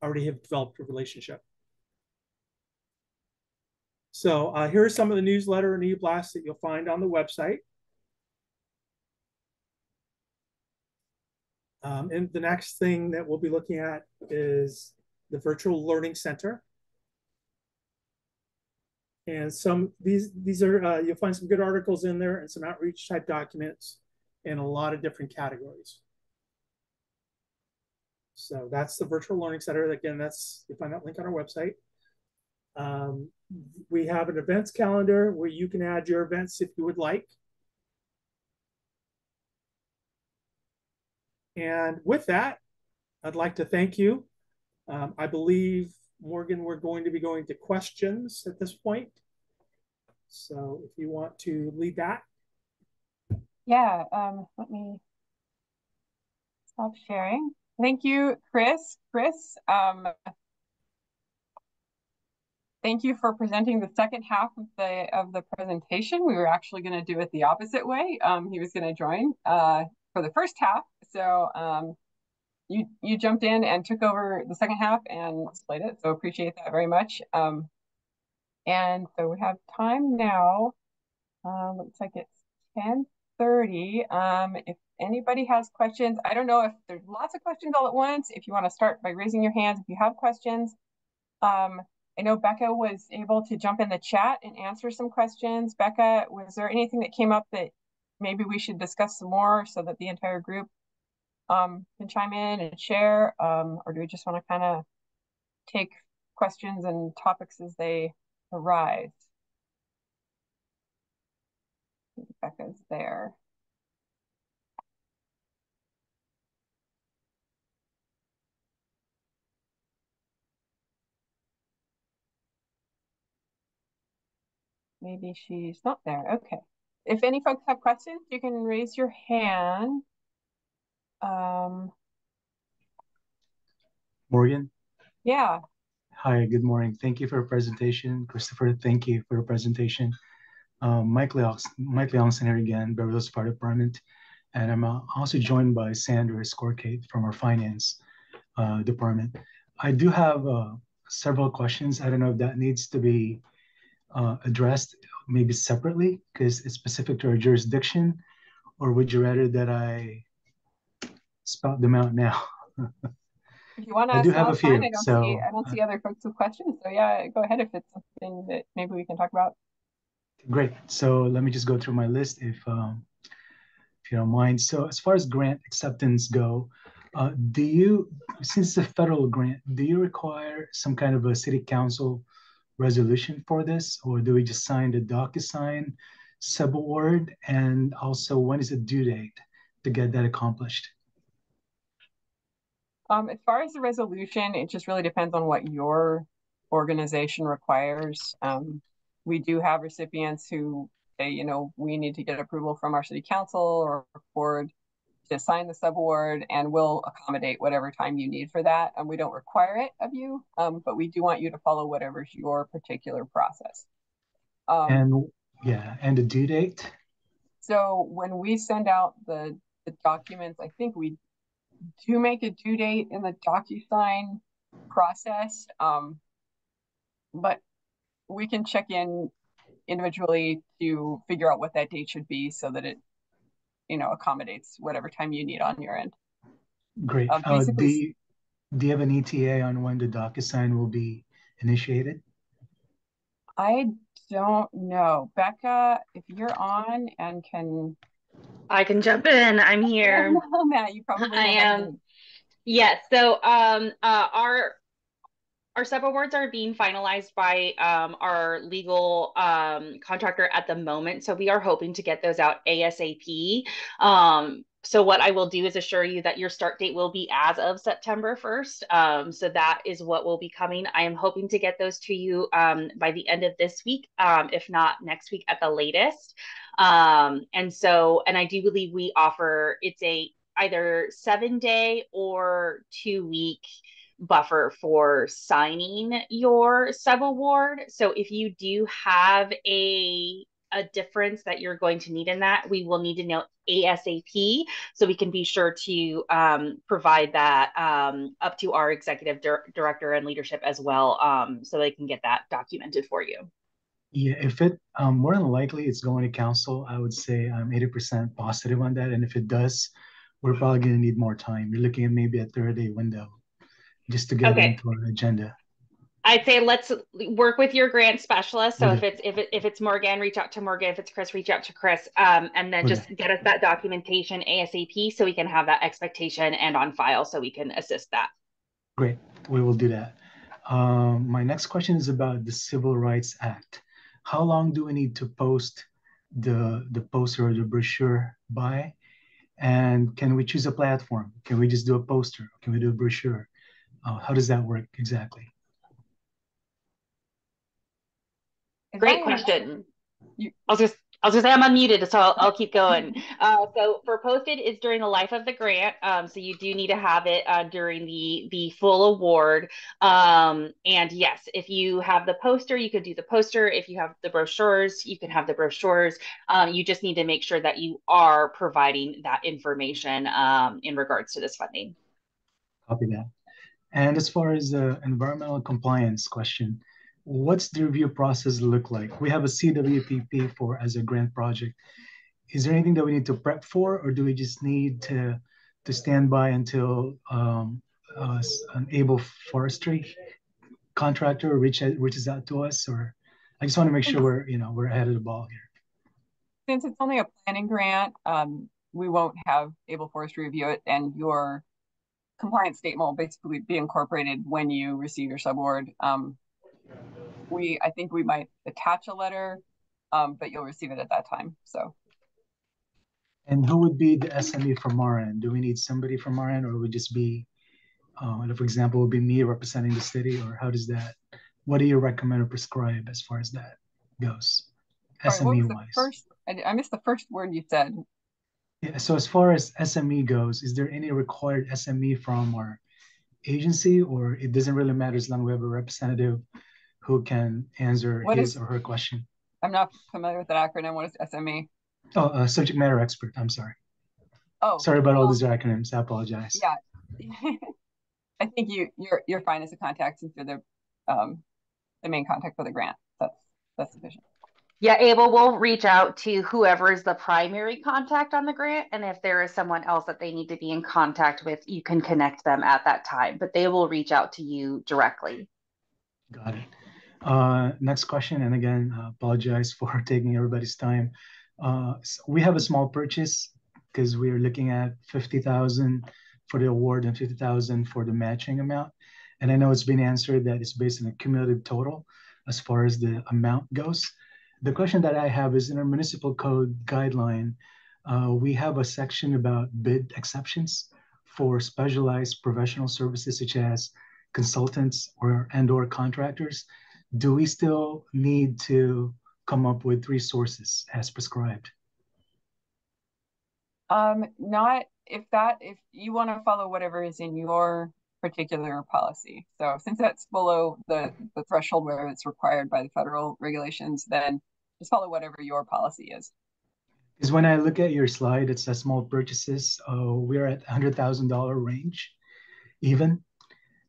already have developed a relationship. So here are some of the newsletter and e-blasts that you'll find on the website. And the next thing that we'll be looking at is the Virtual Learning Center. And these are, you'll find some good articles in there and some outreach type documents in a lot of different categories. So that's the Virtual Learning Center. Again, you'll find that link on our website. We have an events calendar where you can add your events if you would like. And with that, I'd like to thank you. I believe, Morgan, we're going to be going to questions at this point. So if you want to lead that. Yeah, let me stop sharing. Thank you, Chris. Thank you for presenting the second half of the presentation. We were actually going to do it the opposite way. He was going to join for the first half. So you jumped in and took over the second half and displayed it. So appreciate that very much. And so we have time now. Looks like it's 10:30. If anybody has questions, I don't know if there's lots of questions all at once. If you want to start by raising your hands, if you have questions. I know Becca was able to jump in the chat and answer some questions. Becca, was there anything that came up that maybe we should discuss some more so that the entire group can chime in and share? Or do we just want to kind of take questions and topics as they arise? Becca's there. Maybe she's not there. Okay. If any folks have questions, you can raise your hand. Morgan? Yeah. Hi, good morning. Thank you for your presentation. Christopher, thank you for your presentation. Mike Leongson here again, Beverly Hills Fire Department. And I'm also joined by Sandra Scorcate from our finance department. I do have several questions. I don't know if that needs to be addressed maybe separately because it's specific to our jurisdiction, or would you rather that I spout them out now? If you want to I ask do have now, a it's fine. few. I don't see other folks with questions. So yeah, go ahead if it's something that maybe we can talk about. Great. So let me just go through my list if you don't mind. So as far as grant acceptance go, since it's a federal grant, do you require some kind of a city council resolution for this, or do we just sign the DocuSign subaward? And also, when is the due date to get that accomplished? As far as the resolution, it just really depends on what your organization requires. We do have recipients who say, you know, we need to get approval from our city council or board to sign the subaward, and we'll accommodate whatever time you need for that. And we don't require it of you, but we do want you to follow whatever's your particular process. And the due date? So when we send out the documents, I think we do make a due date in the DocuSign process, but we can check in individually to figure out what that date should be so that it, you know, accommodates whatever time you need on your end. Great. Do you have an ETA on when the DocuSign will be initiated? I don't know. Becca, if you're on and can... I can jump in. I'm here. No, Matt, you probably I am. Yes. So our subawards are being finalized by our legal contractor at the moment. So we are hoping to get those out ASAP. So what I will do is assure you that your start date will be as of September 1st. So that is what will be coming. I am hoping to get those to you by the end of this week, if not next week at the latest. And I do believe we offer, it's either 7-day or 2-week buffer for signing your subaward. So if you do have a difference that you're going to need in that, we will need to know ASAP so we can be sure to provide that up to our executive director and leadership as well, so they can get that documented for you. Yeah, if it more than likely it's going to council, I would say I'm 80% positive on that. And if it does, we're probably going to need more time. You're looking at maybe a 30-day window just to get into our agenda. I'd say let's work with your grant specialist. So if it's Morgan, reach out to Morgan. If it's Chris, reach out to Chris. And then just get us that documentation ASAP so we can have that expectation and on file so we can assist that. Great, we will do that. My next question is about the Civil Rights Act. How long do we need to post the poster or the brochure by? And can we choose a platform? Can we just do a poster? Can we do a brochure? How does that work exactly? Great question. I was gonna say I'm unmuted, so I'll keep going. So for posted, it's during the life of the grant. So you do need to have it during the full award. And yes, if you have the poster, you could do the poster. If you have the brochures, you can have the brochures. You just need to make sure that you are providing that information in regards to this funding. Copy that. And as far as the environmental compliance question, what's the review process look like? We have a CWPP as a grant project. Is there anything that we need to prep for, or do we just need to stand by until an able forestry contractor reaches out to us? Or I just want to make sure we're ahead of the ball here. Since it's only a planning grant, we won't have able forestry review it, and your compliance statement will basically be incorporated when you receive your subaward. I think we might attach a letter, but you'll receive it at that time. So And who would be the SME from our end? Do we need somebody from our end, or would just be, for example, would be me representing the city, or how does that? What do you recommend or prescribe as far as that goes, Sorry, what was the SME wise? first? I missed the first word you said. Yeah. So as far as SME goes, is there any required SME from our agency, or it doesn't really matter as long as we have a representative who can answer his or her question? I'm not familiar with that acronym. What is SME? Oh, subject matter expert. I'm sorry. Oh, sorry about all these acronyms. I apologize. Yeah. I think you're fine as a contact since you're the main contact for the grant. That's sufficient. Yeah, Ava will reach out to whoever is the primary contact on the grant, and if there is someone else that they need to be in contact with, you can connect them at that time, but they will reach out to you directly. Got it. Next question, and again, apologize for taking everybody's time. So we have a small purchase because we are looking at 50,000 for the award and 50,000 for the matching amount. And I know it's been answered that it's based on a cumulative total as far as the amount goes. The question that I have is in our municipal code guideline, we have a section about bid exceptions for specialized professional services such as consultants or contractors. Do we still need to come up with resources as prescribed? Not if you want to follow whatever is in your particular policy. So since that's below the threshold where it's required by the federal regulations, then just follow whatever your policy is. Because when I look at your slide, it says small purchases. We're at $100,000 range even.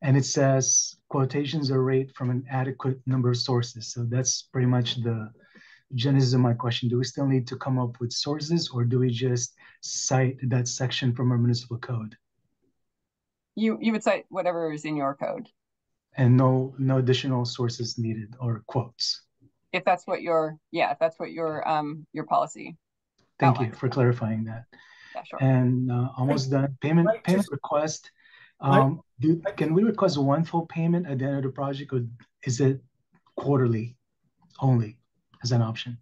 And it says quotations are rate from an adequate number of sources. So that's pretty much the genesis of my question. Do we still need to come up with sources, or do we just cite that section from our municipal code? You would cite whatever is in your code. And no additional sources needed or quotes. If that's what your policy. Thank you for clarifying that. Yeah, sure. And almost done. Payment request. Can we request one full payment at the end of the project, or is it quarterly only as an option?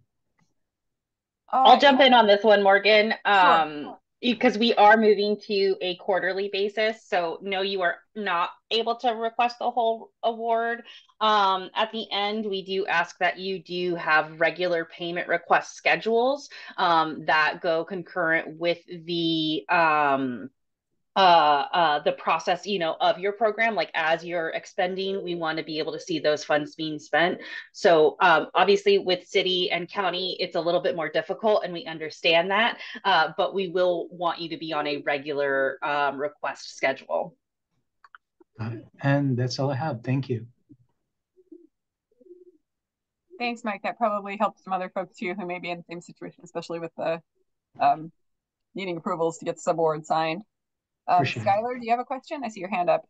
I'll jump in on this one, Morgan. Sure. Because we are moving to a quarterly basis. So no, you are not able to request the whole award. At the end, we do ask that you do have regular payment request schedules that go concurrent with the process, of your program. Like as you're expending, we want to be able to see those funds being spent. So obviously with city and county, it's a little bit more difficult, and we understand that, but we will want you to be on a regular request schedule. Got it. And that's all I have. Thank you. Thanks, Mike. That probably helps some other folks too who may be in the same situation, especially with the needing approvals to get the subaward signed. Skylar, do you have a question? I see your hand up.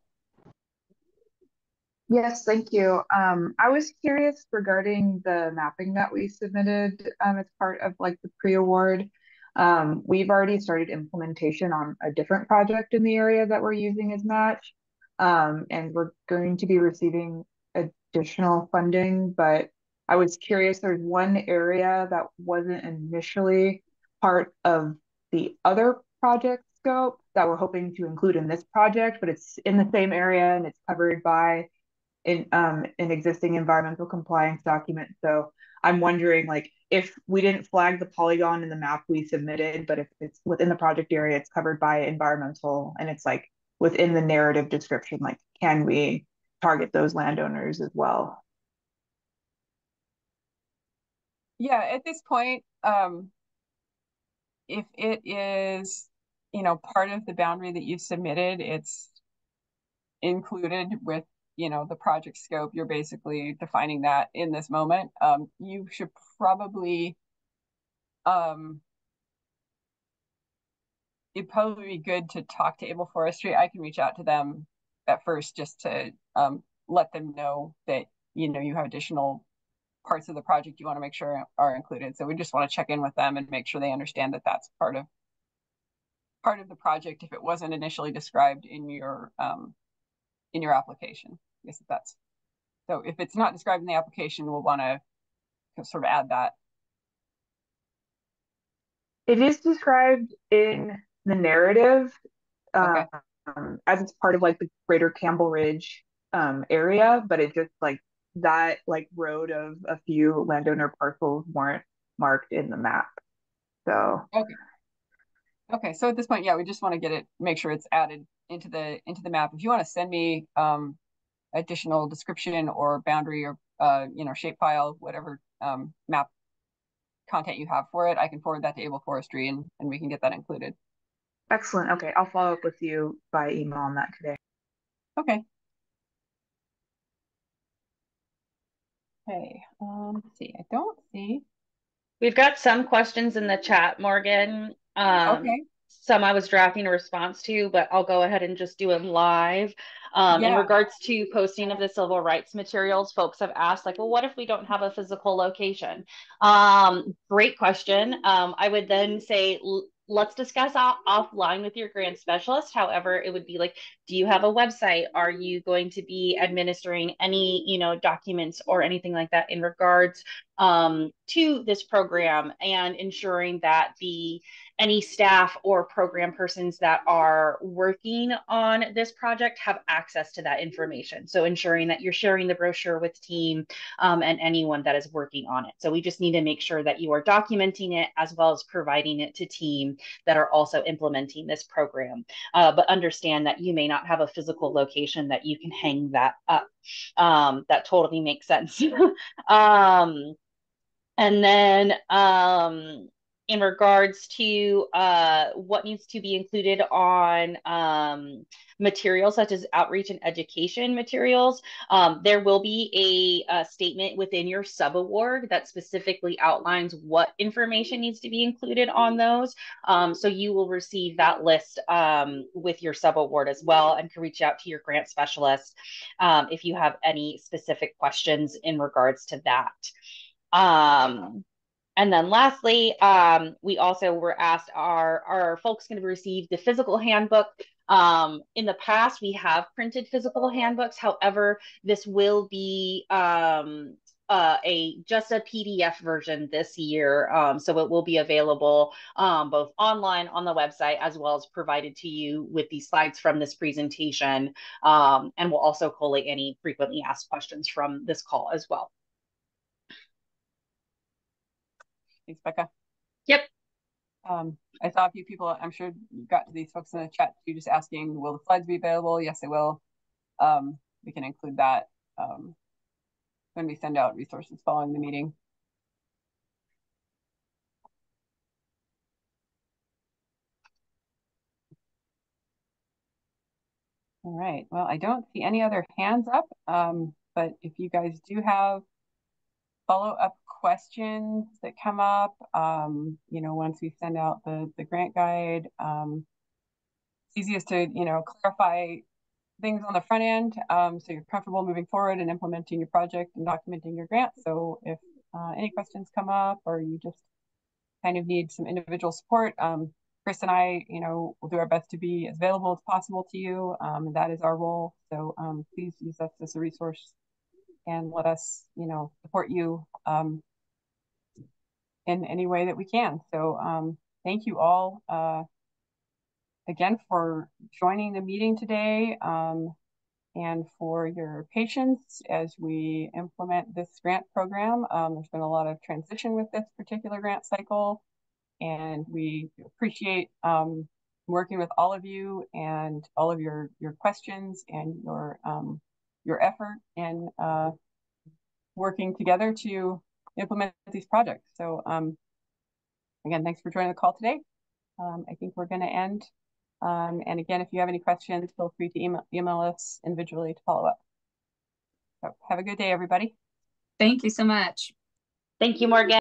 Yes, thank you. I was curious regarding the mapping that we submitted as part of like the pre-award. We've already started implementation on a different project in the area that we're using as match. And we're going to be receiving additional funding, but I was curious, there's one area that wasn't initially part of the other project scope that we're hoping to include in this project, but it's in the same area and it's covered by an existing environmental compliance document. So I'm wondering, like, if we didn't flag the polygon in the map we submitted, but if it's within the project area, it's covered by environmental and it's like within the narrative description, like, can we target those landowners as well? Yeah, at this point, if it is, part of the boundary that you submitted, it's included with, the project scope. You're basically defining that in this moment. You should probably, it'd probably be good to talk to Able Forestry. I can reach out to them at first just to let them know that, you have additional parts of the project you want to make sure are included. So we just want to check in with them and make sure they understand that that's part of the project if it wasn't initially described in your application. I guess so if it's not described in the application, we'll want to sort of add that. It is described in the narrative Okay. as it's part of like the greater Campbell Ridge area, but it just like that like road of a few landowner parcels weren't marked in the map. So Okay. Okay, so at this point, yeah, we just want to get it, make sure it's added into the map. If you want to send me additional description or boundary or shapefile, whatever map content you have for it, I can forward that to Able Forestry and we can get that included. excellent. Okay, I'll follow up with you by email on that today. Okay. Okay, let's see. I don't see. We've got some questions in the chat, Morgan. Okay. Some I was drafting a response to, but I'll go ahead and just do them live. In regards to posting of the civil rights materials, folks have asked, like, well, what if we don't have a physical location? Great question. I would then say, let's discuss offline with your grant specialist. However, it would be like, do you have a website? Are you going to be administering any, documents or anything like that in regards to this program, and ensuring that any staff or program persons that are working on this project have access to that information. So ensuring that you're sharing the brochure with team and anyone that is working on it. So we just need to make sure that you are documenting it as well as providing it to team that are also implementing this program. But understand that you may not have a physical location that you can hang that up. That totally makes sense. And then in regards to what needs to be included on materials such as outreach and education materials, there will be a statement within your sub-award that specifically outlines what information needs to be included on those. So you will receive that list with your sub-award as well, and can reach out to your grant specialist if you have any specific questions in regards to that. And then lastly, we also were asked, are folks going to receive the physical handbook? In the past, we have printed physical handbooks. However, this will be just a PDF version this year. So it will be available both online on the website as well as provided to you with the slides from this presentation. And we'll also collate any frequently asked questions from this call as well. Thanks, Becca. Yep. I saw a few people, I'm sure you got to these folks in the chat too, just asking, will the slides be available? Yes, they will. We can include that when we send out resources following the meeting. All right, well, I don't see any other hands up, but if you guys do have follow-up questions that come up, once we send out the grant guide, it's easiest to, clarify things on the front end, so you're comfortable moving forward and implementing your project and documenting your grant. So if any questions come up, or you just kind of need some individual support, Chris and I, will do our best to be as available as possible to you. And that is our role. So please use us as a resource and let us, support you in any way that we can. So thank you all again for joining the meeting today, and for your patience as we implement this grant program. There's been a lot of transition with this particular grant cycle, and we appreciate working with all of you and all of your questions and your effort in working together to implement these projects. So again, thanks for joining the call today. I think we're going to end. And again, if you have any questions, feel free to email us individually to follow up. So have a good day, everybody. Thank you so much. Thank you, Morgan.